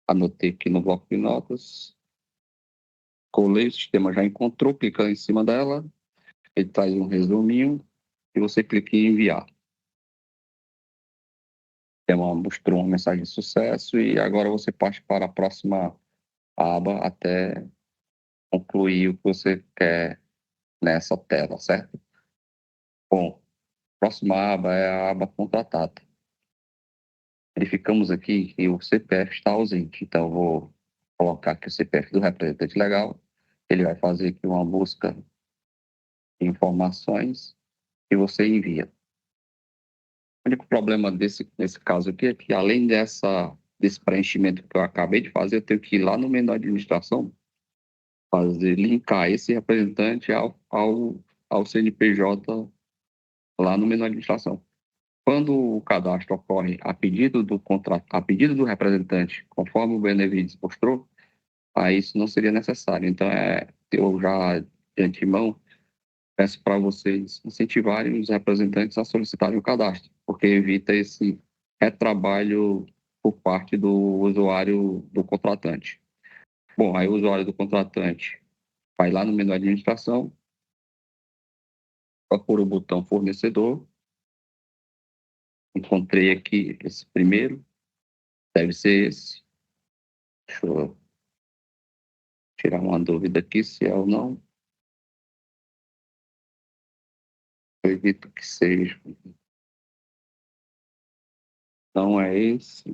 Anotei aqui no bloco de notas. Colei, o sistema já encontrou, clicando em cima dela. Ele traz um resuminho e você clica em enviar. Mostrou uma mensagem de sucesso e agora você parte para a próxima aba até concluir o que você quer nessa tela, certo? Bom, a próxima aba é a aba contratada. Verificamos aqui que o CPF está ausente, então vou colocar aqui o CPF do representante legal. Ele vai fazer aqui uma busca de informações e você envia. O único problema nesse caso aqui é que, além desse preenchimento que eu acabei de fazer, eu tenho que ir lá no menu de administração, linkar esse representante ao CNPJ lá no menu de administração. Quando o cadastro ocorre a pedido do representante, conforme o Benevides mostrou, aí isso não seria necessário. Então, eu já, de antemão, peço para vocês incentivarem os representantes a solicitarem o cadastro, porque evita esse retrabalho por parte do usuário do contratante. Bom, aí o usuário do contratante vai lá no menu de administração, procura o botão fornecedor, encontrei aqui esse primeiro, deve ser esse. Deixa eu tirar uma dúvida aqui, se é ou não. Acredito que seja. Não é esse.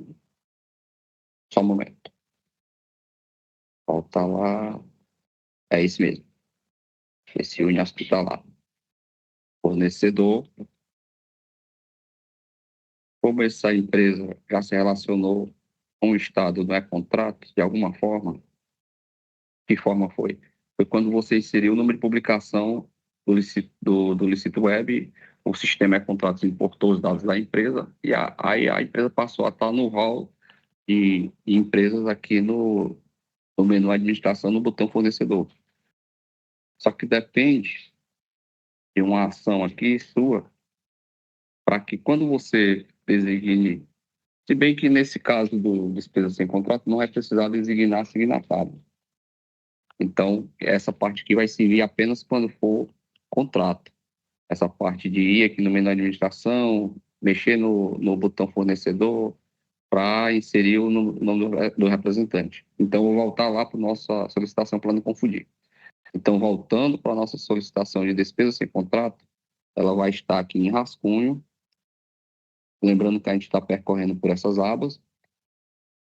Só um momento. Volta lá. É esse mesmo. Esse Uni Hospitalar. Fornecedor. Como essa empresa já se relacionou com o Estado, não é contrato, de alguma forma, que forma foi? Foi quando você inseriu o número de publicação do Licito Web, o sistema é contratos importou os dados da empresa, e aí a empresa passou a estar no hall de empresas aqui no menu administração, no botão fornecedor. Só que depende de uma ação aqui sua, para que quando você designe, se bem que nesse caso do despesa sem contrato, não é precisado designar signatário. Então, essa parte aqui vai servir apenas quando for contrato. Essa parte de ir aqui no menu administração, mexer no botão fornecedor, para inserir o nome do representante. Então, eu vou voltar lá para a nossa solicitação para não confundir. Então, voltando para a nossa solicitação de despesa sem contrato, ela vai estar aqui em rascunho, lembrando que a gente está percorrendo por essas abas.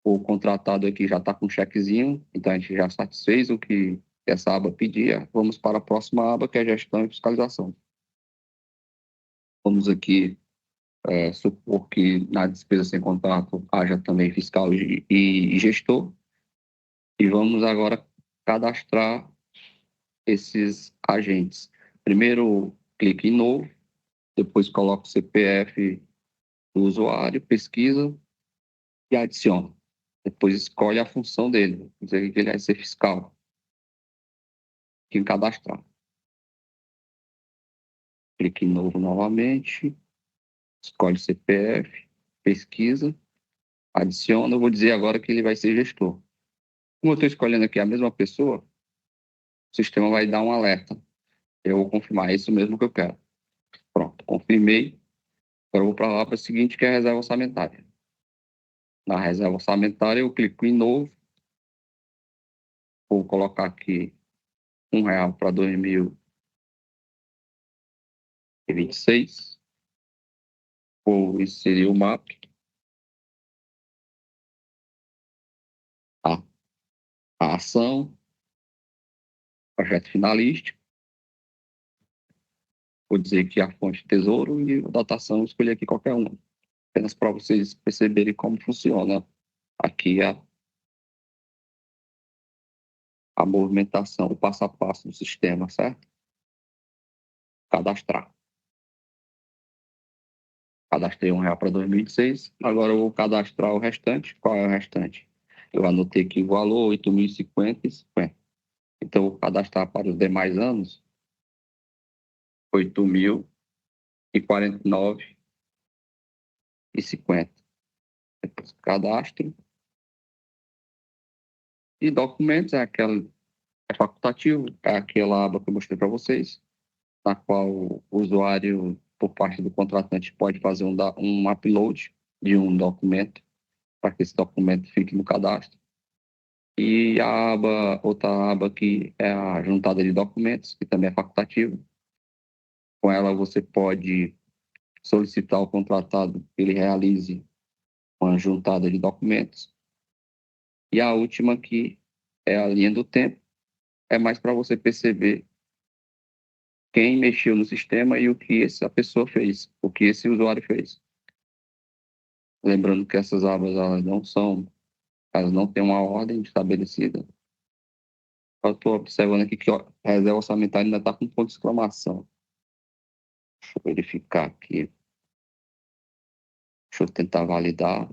O contratado aqui já está com um chequezinho, então a gente já satisfez o que essa aba pedia. Vamos para a próxima aba, que é gestão e fiscalização. Vamos aqui supor que na despesa sem contrato haja também fiscal e gestor. E vamos agora cadastrar esses agentes. Primeiro, clique em novo, depois coloca o CPF do usuário, pesquisa e adiciona. Depois escolhe a função dele, dizer que ele vai ser fiscal. Clique em cadastrar. Clique em novo novamente, escolhe CPF, pesquisa, adiciona. Eu vou dizer agora que ele vai ser gestor. Como eu estou escolhendo aqui a mesma pessoa, o sistema vai dar um alerta. Eu vou confirmar, é isso mesmo que eu quero. Pronto, confirmei. Agora eu vou para a aba seguinte, que é a reserva orçamentária. Na reserva orçamentária, eu clico em novo. Vou colocar aqui R$ 1 para 2026. Vou inserir o MAP. A ação, projeto finalístico. Vou dizer que a fonte tesouro e a dotação, escolher aqui qualquer uma. Apenas para vocês perceberem como funciona aqui a movimentação, o passo a passo do sistema, certo? Cadastrar. Cadastrei R$ 1 para 2006. Agora eu vou cadastrar o restante. Qual é o restante? Eu anotei aqui o valor, 8.050 e 50. Então, eu vou cadastrar para os demais anos 8.049,50. Depois cadastro. E documentos é facultativo, é aquela aba que eu mostrei para vocês, na qual o usuário, por parte do contratante, pode fazer um upload de um documento, para que esse documento fique no cadastro. E outra aba que é a juntada de documentos, que também é facultativo. Com ela você pode solicitar ao contratado que ele realize uma juntada de documentos. E a última aqui é a linha do tempo, é mais para você perceber quem mexeu no sistema e o que essa pessoa fez, o que esse usuário fez. Lembrando que essas abas elas não têm uma ordem estabelecida. Eu estou observando aqui que a reserva orçamentária ainda está com ponto de exclamação. Deixa eu verificar aqui. Deixa eu tentar validar.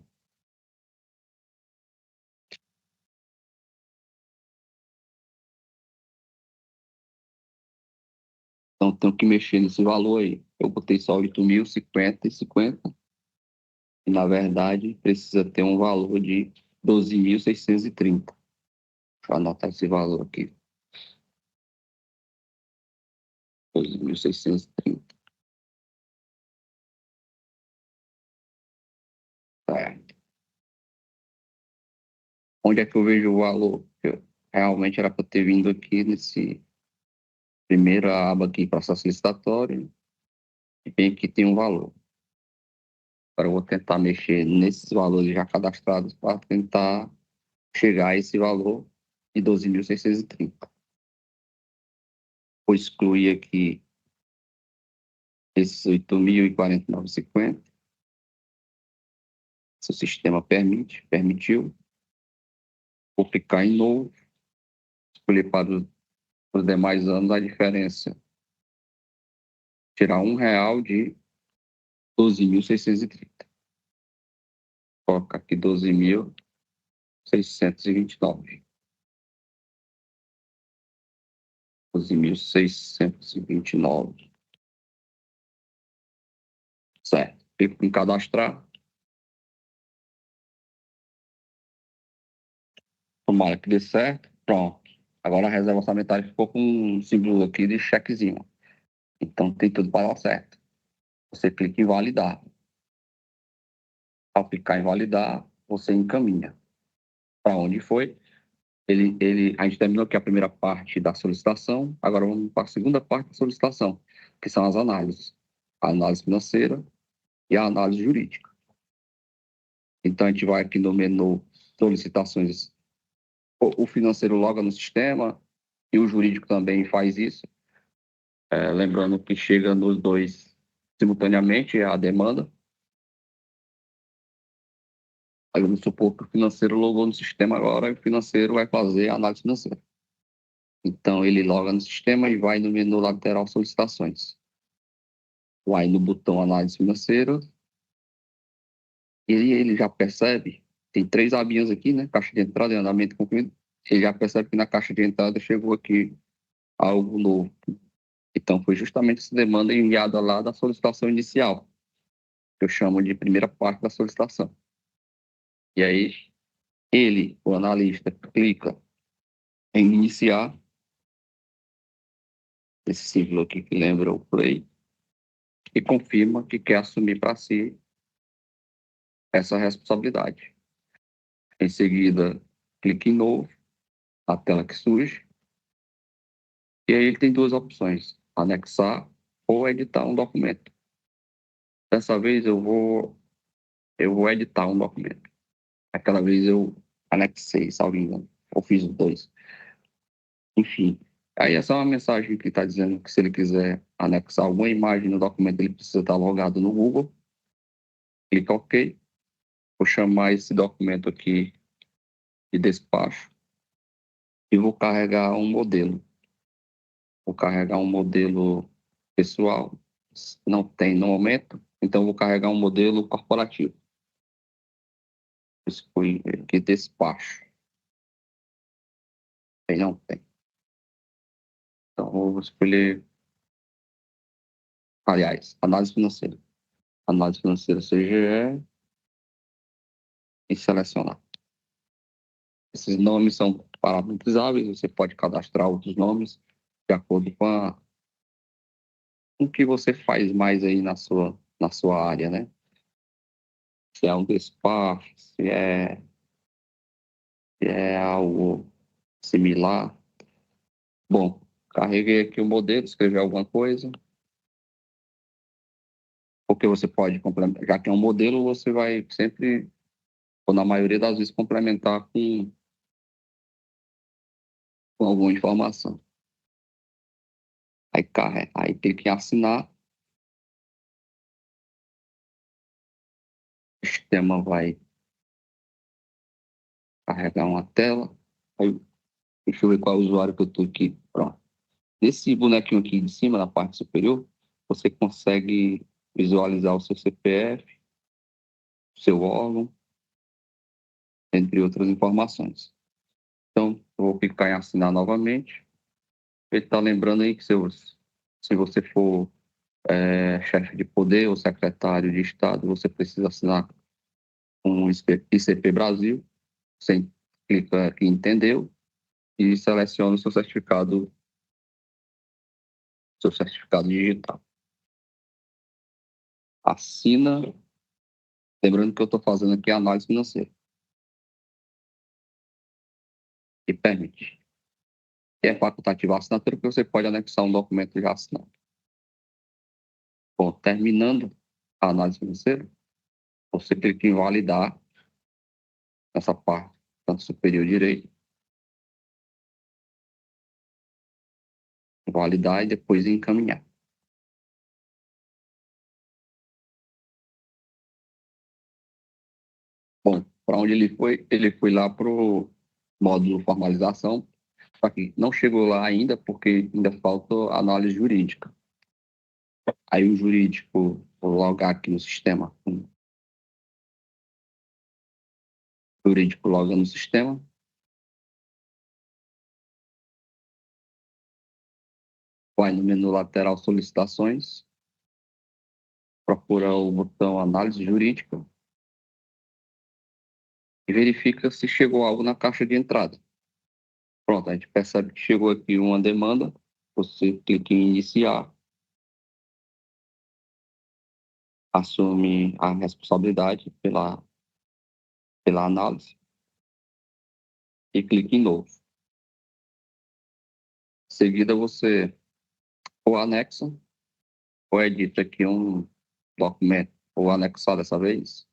Então, tenho que mexer nesse valor aí. Eu botei só 8.050 e 50. E, na verdade, precisa ter um valor de 12.630. Deixa eu anotar esse valor aqui. 12.630. Certo. Onde é que eu vejo o valor? Realmente era para ter vindo aqui nesse primeira aba aqui, processo licitatório, e bem aqui tem um valor. Agora eu vou tentar mexer nesses valores já cadastrados para tentar chegar a esse valor de 12.630. Vou excluir aqui esses 8.049,50. Se o sistema permitiu. Vou clicar em novo, escolher para os demais anos a diferença. Tirar R$1 de 12.630. Coloca aqui 12.629. 12.629. Certo. Clico em cadastrar. Tomara que dê certo. Pronto. Agora a reserva orçamentária ficou com um símbolo aqui de chequezinho. Então tem tudo para dar certo. Você clica em validar. Ao clicar em validar, você encaminha. Para onde foi? A gente terminou aqui a primeira parte da solicitação, agora vamos para a segunda parte da solicitação, que são as análises. A análise financeira e a análise jurídica. Então, a gente vai aqui no menu solicitações. O financeiro loga no sistema e o jurídico também faz isso. Lembrando que chega nos dois simultaneamente a demanda. Aí vamos supor que o financeiro logou no sistema agora e o financeiro vai fazer a análise financeira. Então, ele loga no sistema e vai no menu lateral solicitações. Vai no botão análise financeira. E ele já percebe, tem 3 abinhas aqui, né? Caixa de entrada e andamento concluído. Ele já percebe que na caixa de entrada chegou aqui algo novo. Então, foi justamente essa demanda enviada lá da solicitação inicial, que eu chamo de primeira parte da solicitação. E aí, ele, o analista, clica em iniciar, esse símbolo aqui que lembra o play, e confirma que quer assumir para si essa responsabilidade. Em seguida, clique em novo, a tela que surge, e aí ele tem 2 opções, anexar ou editar um documento. Dessa vez eu vou editar um documento. Aquela vez eu anexei, salvo engano, ou fiz os 2. Enfim, aí essa é uma mensagem que está dizendo que se ele quiser anexar alguma imagem no documento, ele precisa estar logado no Google. Clica OK. Vou chamar esse documento aqui de despacho e vou carregar um modelo. Vou carregar um modelo pessoal, não tem no momento, então vou carregar um modelo corporativo. Escolhi aqui despacho. Aí não tem. Então vou escolher, aliás, análise financeira. Análise financeira CGE e selecionar. Esses nomes são parametrizáveis, você pode cadastrar outros nomes de acordo com o que você faz mais aí na sua área, né? Se é um despacho, se é algo similar. Bom, carreguei aqui o modelo, escrevi alguma coisa. Porque você pode complementar, já que é um modelo, você vai sempre, ou na maioria das vezes, complementar com alguma informação. Aí clica em assinar. O sistema vai carregar uma tela. Aí, deixa eu ver qual é o usuário que eu estou aqui. Pronto. Nesse bonequinho aqui de cima, na parte superior, você consegue visualizar o seu CPF, o seu órgão, entre outras informações. Então, eu vou clicar em assinar novamente. Ele está lembrando aí que se você for chefe de poder ou secretário de Estado, você precisa assinar um ICP Brasil. Você clica aqui em entendeu e seleciona o seu certificado digital. Assina, lembrando que eu estou fazendo aqui a análise financeira. e permite. E é facultativa a assinatura, porque você pode anexar um documento já assinado. Bom, terminando a análise financeira, você clica em validar essa parte, canto superior direito, validar e depois encaminhar. Bom, para onde ele foi? Ele foi lá para o módulo formalização, só que não chegou lá ainda porque ainda falta a análise jurídica. Aí o jurídico, vou logar aqui no sistema, o jurídico loga no sistema, vai no menu lateral solicitações, procura o botão análise jurídica e verifica se chegou algo na caixa de entrada. Pronto, a gente percebe que chegou aqui uma demanda, você clica em iniciar, assume a responsabilidade pela análise e clica em novo. Em seguida, você ou anexa ou edita aqui um documento, ou anexar dessa vez.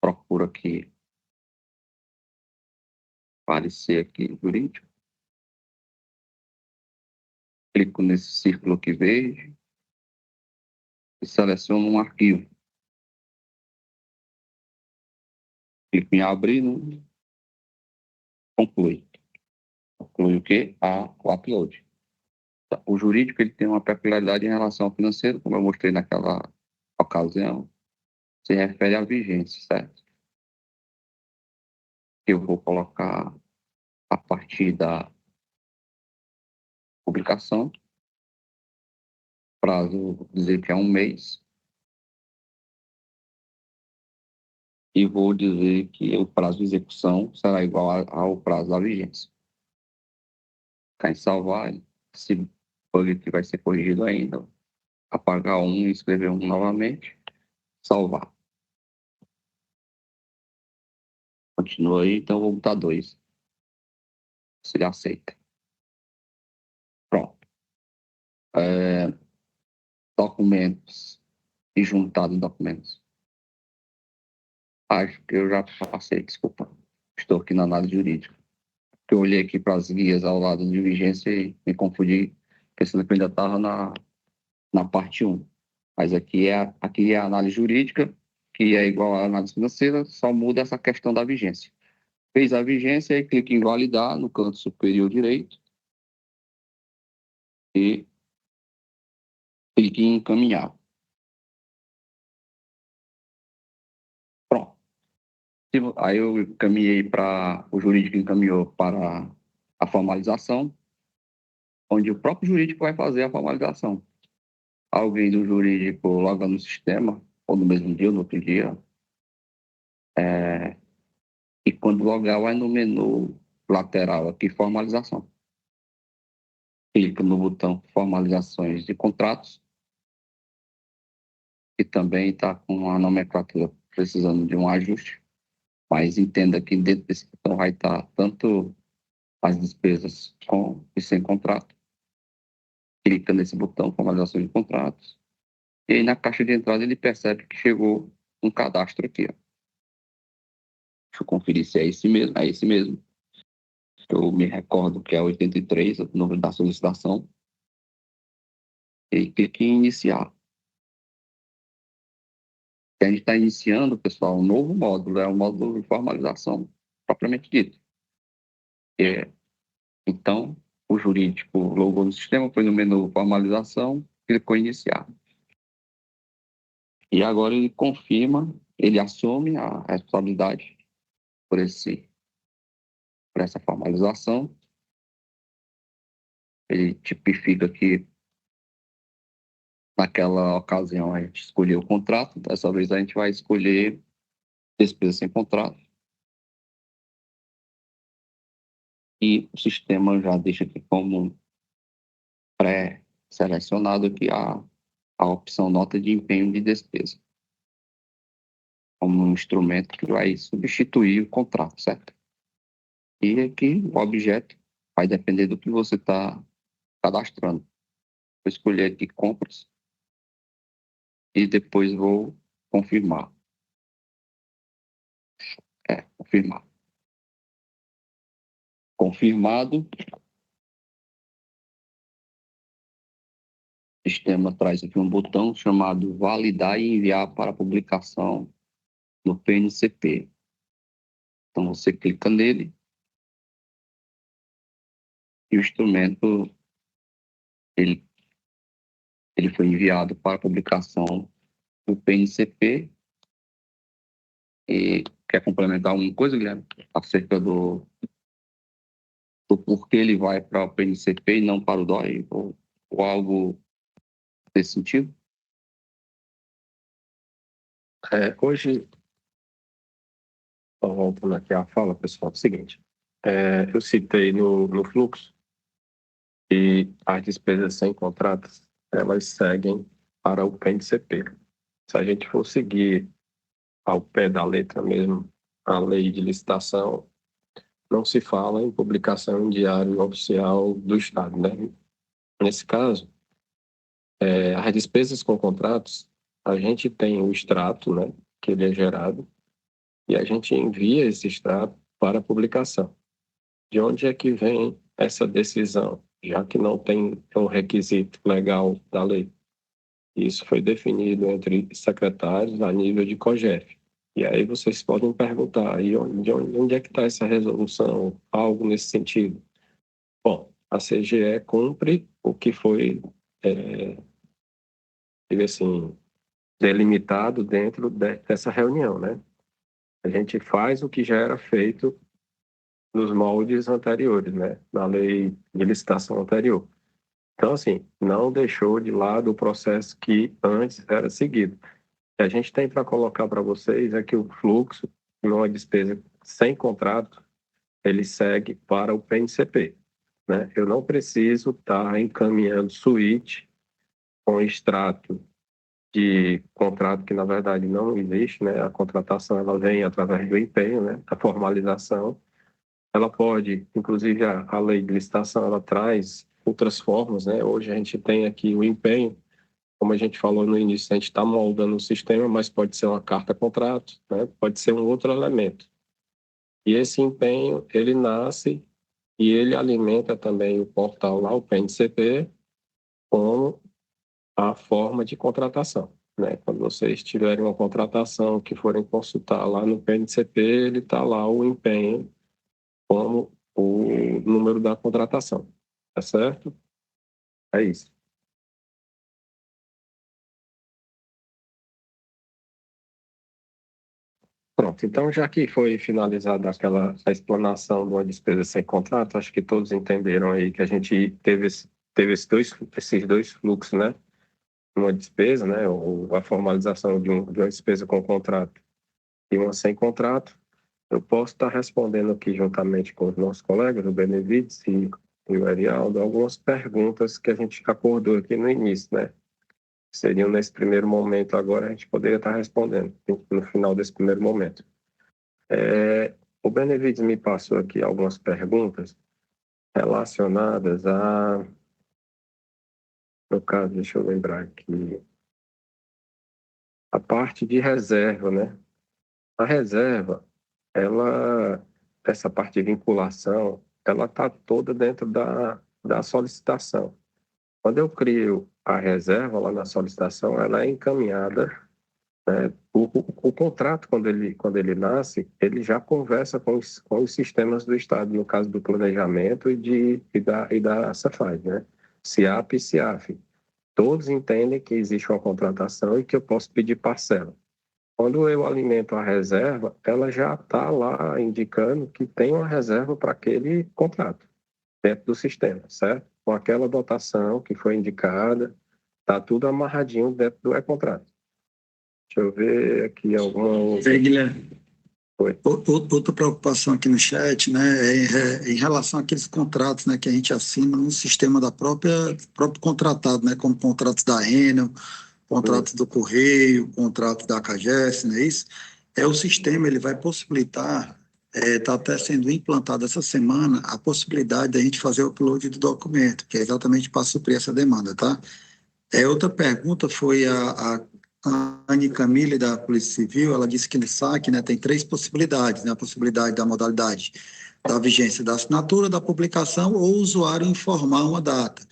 Procura aqui, aparecer aqui jurídico. Clico nesse círculo aqui verde e seleciono um arquivo. Clico em abrir, né? Conclui. Conclui o quê? O upload. O jurídico ele tem uma peculiaridade em relação ao financeiro, como eu mostrei naquela ocasião, se refere à vigência, certo? Eu vou colocar a partir da publicação, prazo, dizer que é 1 mês, e vou dizer que o prazo de execução será igual ao prazo da vigência. Clicar em salvar, esse bug aqui vai ser corrigido ainda, apagar um e escrever um novamente, salvar. Continua aí, então vou botar 2. Se aceita. Pronto. Documentos e juntado em documentos. Acho que eu já passei, desculpa. Estou aqui na análise jurídica. Eu olhei aqui para as guias ao lado de vigência e me confundi, pensando que eu ainda estava na parte 1. Mas aqui é a análise jurídica, que é igual à análise financeira, só muda essa questão da vigência. Fez a vigência e clica em validar no canto superior direito e clique em encaminhar. Pronto. Aí eu encaminhei para, o jurídico encaminhou para a formalização, onde o próprio jurídico vai fazer a formalização. Alguém do jurídico loga no sistema, ou no mesmo dia, ou no outro dia, e quando logar, vai no menu lateral aqui, formalização. Clica no botão formalizações de contratos, que também está com a nomenclatura precisando de um ajuste, mas entenda que dentro desse botão vai estar tanto as despesas com e sem contrato. Clica nesse botão formalização de contratos, e aí na caixa de entrada ele percebe que chegou um cadastro aqui. Ó. Deixa eu conferir se é esse mesmo. É esse mesmo. Eu me recordo que é 83, o número da solicitação. E clique em iniciar. E a gente está iniciando, pessoal, um novo módulo, é o módulo de formalização, propriamente dito. Então, o jurídico logou no sistema, foi no menu formalização, clicou em iniciar. E agora ele confirma, ele assume a responsabilidade por essa formalização. Ele tipifica que naquela ocasião a gente escolheu o contrato, dessa vez a gente vai escolher despesa sem contrato. E o sistema já deixa aqui como pré-selecionado aqui a opção nota de empenho de despesa, como um instrumento que vai substituir o contrato, certo? E aqui o objeto vai depender do que você está cadastrando. Vou escolher aqui compras e depois vou confirmar. Confirmar. Confirmado. O sistema traz aqui um botão chamado validar e enviar para publicação no PNCP. Então você clica nele e o instrumento ele foi enviado para publicação no PNCP. E quer complementar alguma coisa, Guilherme, acerca do porquê ele vai para o PNCP e não para o DOI, ou algo nesse sentido? Hoje, voltando aqui à fala, pessoal, é o seguinte, eu citei no fluxo que as despesas sem contratos, elas seguem para o PNCP. Se a gente for seguir ao pé da letra mesmo a lei de licitação, não se fala em publicação em diário oficial do Estado, né? Nesse caso, as despesas com contratos, a gente tem o extrato, né, que ele é gerado, e a gente envia esse extrato para publicação. De onde é que vem essa decisão, já que não tem um requisito legal da lei? Isso foi definido entre secretários a nível de COGEF. E aí vocês podem perguntar, e onde é que está essa resolução? Algo nesse sentido? Bom, a CGE cumpre o que foi, assim, delimitado dentro dessa reunião, né? A gente faz o que já era feito nos moldes anteriores, né? Na lei de licitação anterior. Então, assim, não deixou de lado o processo que antes era seguido. O que a gente tem para colocar para vocês é que o fluxo, numa despesa sem contrato, ele segue para o PNCP, né? Eu não preciso estar encaminhando suíte com extrato de contrato que, na verdade, não existe, né? A contratação, ela vem através do empenho, né? A formalização. Ela pode, inclusive, a lei de licitação, ela traz outras formas, né? Hoje a gente tem aqui o empenho, como a gente falou no início, a gente está moldando o sistema, mas pode ser uma carta-contrato, né? Pode ser um outro elemento. E esse empenho, ele nasce e ele alimenta também o portal lá, o PNCP, como a forma de contratação, né? Quando vocês tiverem uma contratação que forem consultar lá no PNCP, ele está lá o empenho como o número da contratação, tá certo? É isso. Pronto, então já que foi finalizada a explanação de uma despesa sem contrato, acho que todos entenderam aí que a gente teve esses dois fluxos, né? Uma despesa, né? Ou a formalização de uma despesa com contrato e uma sem contrato. Eu posso estar respondendo aqui juntamente com os nossos colegas, o Benevides e o Arialdo, algumas perguntas que a gente acordou aqui no início, né? Seriam nesse primeiro momento agora, a gente poderia estar respondendo no final desse primeiro momento. O Benevides me passou aqui algumas perguntas relacionadas no caso, deixa eu lembrar aqui, a parte de reserva, né? A reserva, essa parte de vinculação, ela está toda dentro da solicitação. Quando eu crio a reserva lá na solicitação, ela é encaminhada, né? O contrato, quando ele nasce, ele já conversa com os sistemas do Estado, no caso do planejamento e da Cefaz, né? CIAP e CIAF. Todos entendem que existe uma contratação e que eu posso pedir parcela. Quando eu alimento a reserva, ela já está lá indicando que tem uma reserva para aquele contrato dentro do sistema, certo? Com aquela dotação que foi indicada, está tudo amarradinho dentro do e-contrato. Deixa eu ver aqui alguma outra. Guilherme. Oi. Outra preocupação aqui no chat, né, em relação àqueles contratos, né, que a gente assina no sistema do próprio contratado, né, como contratos da Enel, contratos do Correio, contratos da CAGES, não é isso? O sistema, ele vai possibilitar está até sendo implantado essa semana a possibilidade da gente fazer o upload do documento, que é exatamente para suprir essa demanda, tá? Outra pergunta foi a Anne Camille, da Polícia Civil. Ela disse que no saque, né, tem três possibilidades, né? A possibilidade da modalidade da vigência da assinatura, da publicação ou o usuário informar uma data.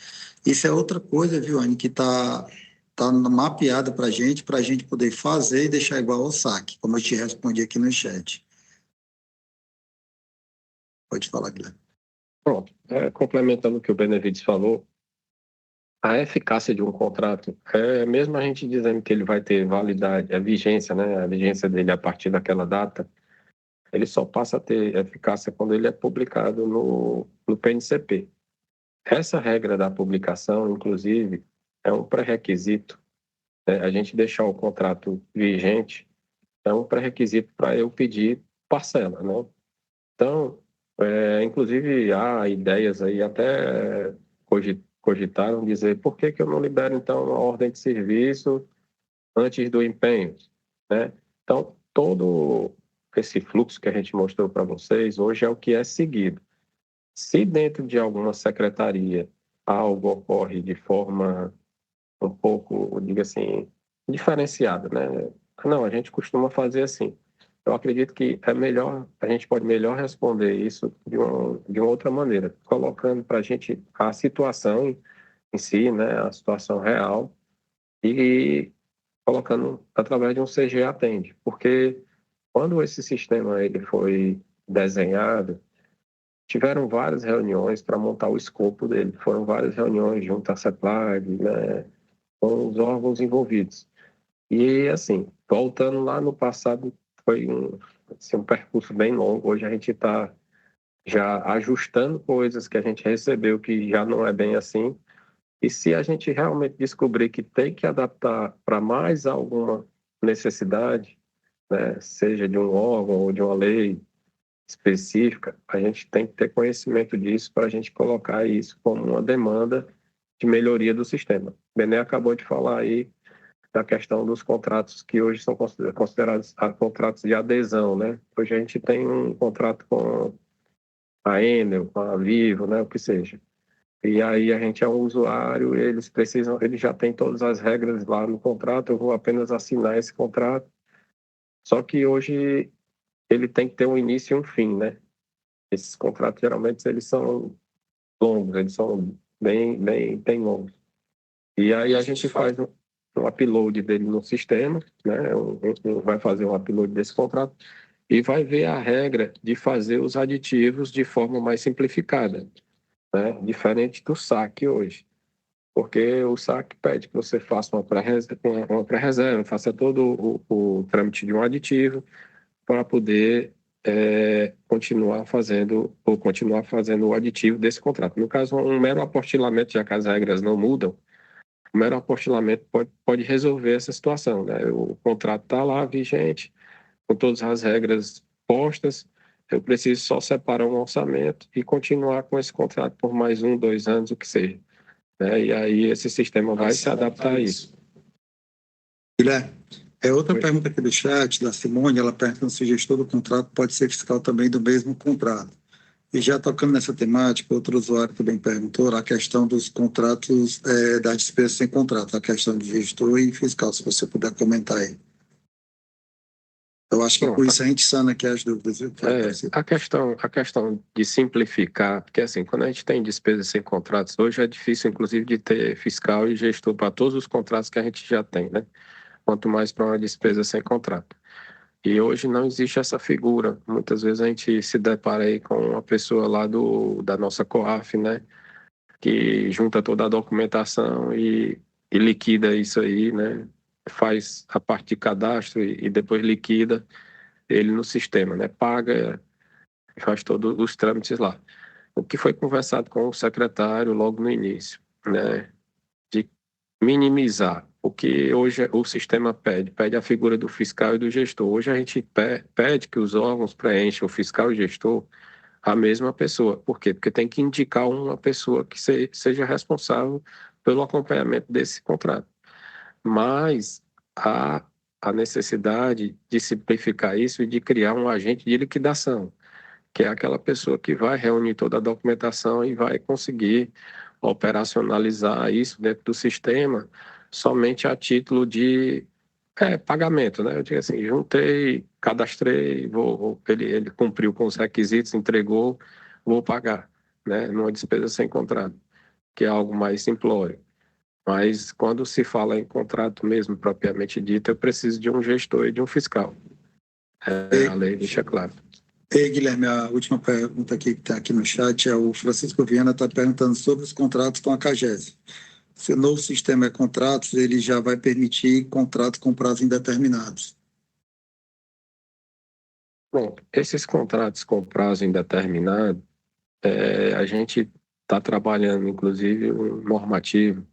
Isso é outra coisa, viu, Anne, que tá mapeada para a gente poder fazer e deixar igual ao saque, como eu te respondi aqui no chat. Pode falar, Guilherme. Pronto, complementando o que o Benevides falou, a eficácia de um contrato, mesmo a gente dizendo que ele vai ter validade, a vigência, né, a vigência dele a partir daquela data, ele só passa a ter eficácia quando ele é publicado no PNCP. Essa regra da publicação, inclusive, é um pré-requisito, né, a gente deixar o contrato vigente é um pré-requisito para eu pedir parcela, né? Então, inclusive, há ideias aí até cogitaram dizer por que eu não libero, então, uma ordem de serviço antes do empenho, né? Então, todo esse fluxo que a gente mostrou para vocês hoje é o que é seguido. Se dentro de alguma secretaria algo ocorre de forma um pouco, diga assim, diferenciada, né? Não, a gente costuma fazer assim. Eu acredito que é melhor, a gente pode melhor responder isso de uma outra maneira, colocando para a gente a situação em si, né, a situação real, e colocando através de um CG Atende, porque quando esse sistema ele foi desenhado, tiveram várias reuniões para montar o escopo dele, foram várias reuniões junto à CEPLAG, né, com os órgãos envolvidos. E, assim, voltando lá no passado, foi um percurso bem longo. Hoje a gente está já ajustando coisas que a gente recebeu que já não é bem assim. E se a gente realmente descobrir que tem que adaptar para mais alguma necessidade, né, seja de um órgão ou de uma lei específica, a gente tem que ter conhecimento disso para a gente colocar isso como uma demanda de melhoria do sistema. Bené acabou de falar aí da questão dos contratos que hoje são considerados contratos de adesão, né? Hoje a gente tem um contrato com a Enel, com a Vivo, né? O que seja. E aí a gente é um usuário, eles já têm todas as regras lá no contrato, eu vou apenas assinar esse contrato. Só que hoje ele tem que ter um início e um fim, né? Esses contratos geralmente eles são longos, eles são bem longos. E aí a gente faz um upload dele no sistema, né? Vai fazer um upload desse contrato e vai ver a regra de fazer os aditivos de forma mais simplificada, né? Diferente do saque hoje. Porque o saque pede que você faça uma pré-reserva, faça todo o trâmite de um aditivo para poder continuar fazendo o aditivo desse contrato. No caso, um mero apostilamento, já que as regras não mudam, o mero apostilamento pode resolver essa situação, né? O contrato está lá, vigente, com todas as regras postas, eu preciso só separar um orçamento e continuar com esse contrato por mais 1, 2 anos, o que seja, né? E aí esse sistema vai se adaptar a isso. Guilherme, outra pergunta aqui do chat, da Simone, ela pergunta se o gestor do contrato pode ser fiscal também do mesmo contrato. E já tocando nessa temática, outro usuário também perguntou a questão dos contratos, das despesas sem contrato, a questão de gestor e fiscal, se você puder comentar aí. Eu acho que com isso a gente sana aqui as dúvidas. A questão de simplificar, porque assim, quando a gente tem despesas sem contratos, hoje é difícil, inclusive, de ter fiscal e gestor para todos os contratos que a gente já tem, né? Quanto mais para uma despesa sem contrato. E hoje não existe essa figura. Muitas vezes a gente se depara aí com uma pessoa lá da nossa COAF, né? Que junta toda a documentação e liquida isso aí, né? Faz a parte de cadastro e depois liquida ele no sistema, né? Paga, faz todos os trâmites lá. O que foi conversado com o secretário logo no início, né? De minimizar o que hoje o sistema pede a figura do fiscal e do gestor. Hoje a gente pede que os órgãos preencham o fiscal e o gestor a mesma pessoa. Por quê? Porque tem que indicar uma pessoa que seja responsável pelo acompanhamento desse contrato. Mas há a necessidade de simplificar isso e de criar um agente de liquidação. que é aquela pessoa que vai reunir toda a documentação e vai conseguir operacionalizar isso dentro do sistema somente a título de pagamento, né? Eu digo assim, juntei, cadastrei, ele cumpriu com os requisitos, entregou, vou pagar, né? Numa despesa sem contrato, que é algo mais simplório. Mas quando se fala em contrato mesmo, propriamente dito, eu preciso de um gestor e de um fiscal. A lei deixa claro. Ei, Guilherme, a última pergunta aqui que está aqui no chat é o Francisco Viana está perguntando sobre os contratos com a CAGES. Se o novo sistema é contratos, ele já vai permitir contratos com prazo indeterminados. Bom, esses contratos com prazo indeterminado, a gente está trabalhando, inclusive, um normativo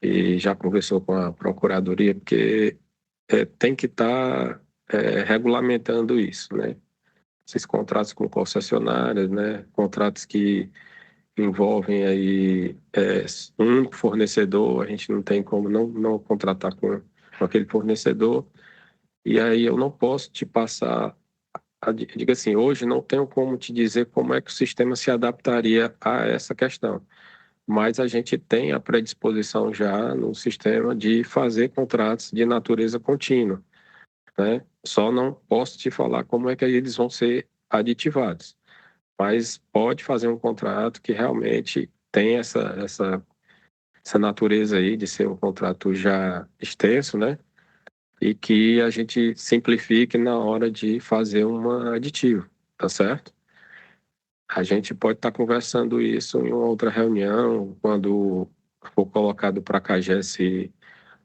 e já conversou com a Procuradoria, porque tem que estar regulamentando isso, né? Esses contratos com concessionárias, né? Contratos que envolvem aí um fornecedor, a gente não tem como não contratar com aquele fornecedor, e aí eu não posso te passar, diga assim, hoje não tenho como te dizer como é que o sistema se adaptaria a essa questão, mas a gente tem a predisposição já no sistema de fazer contratos de natureza contínua, né? Só não posso te falar como é que eles vão ser aditivados, mas pode fazer um contrato que realmente tem essa natureza aí de ser um contrato já extenso, né? E que a gente simplifique na hora de fazer um aditivo, tá certo? A gente pode estar conversando isso em uma outra reunião, quando for colocado para a CAGES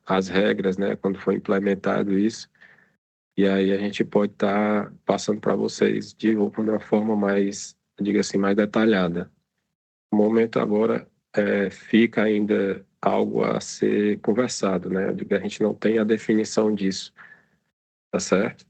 as regras, né? Quando for implementado isso. E aí a gente pode estar passando para vocês de uma forma mais, diga assim, mais detalhada. No momento agora fica ainda algo a ser conversado, né? Eu digo, a gente não tem a definição disso, tá certo?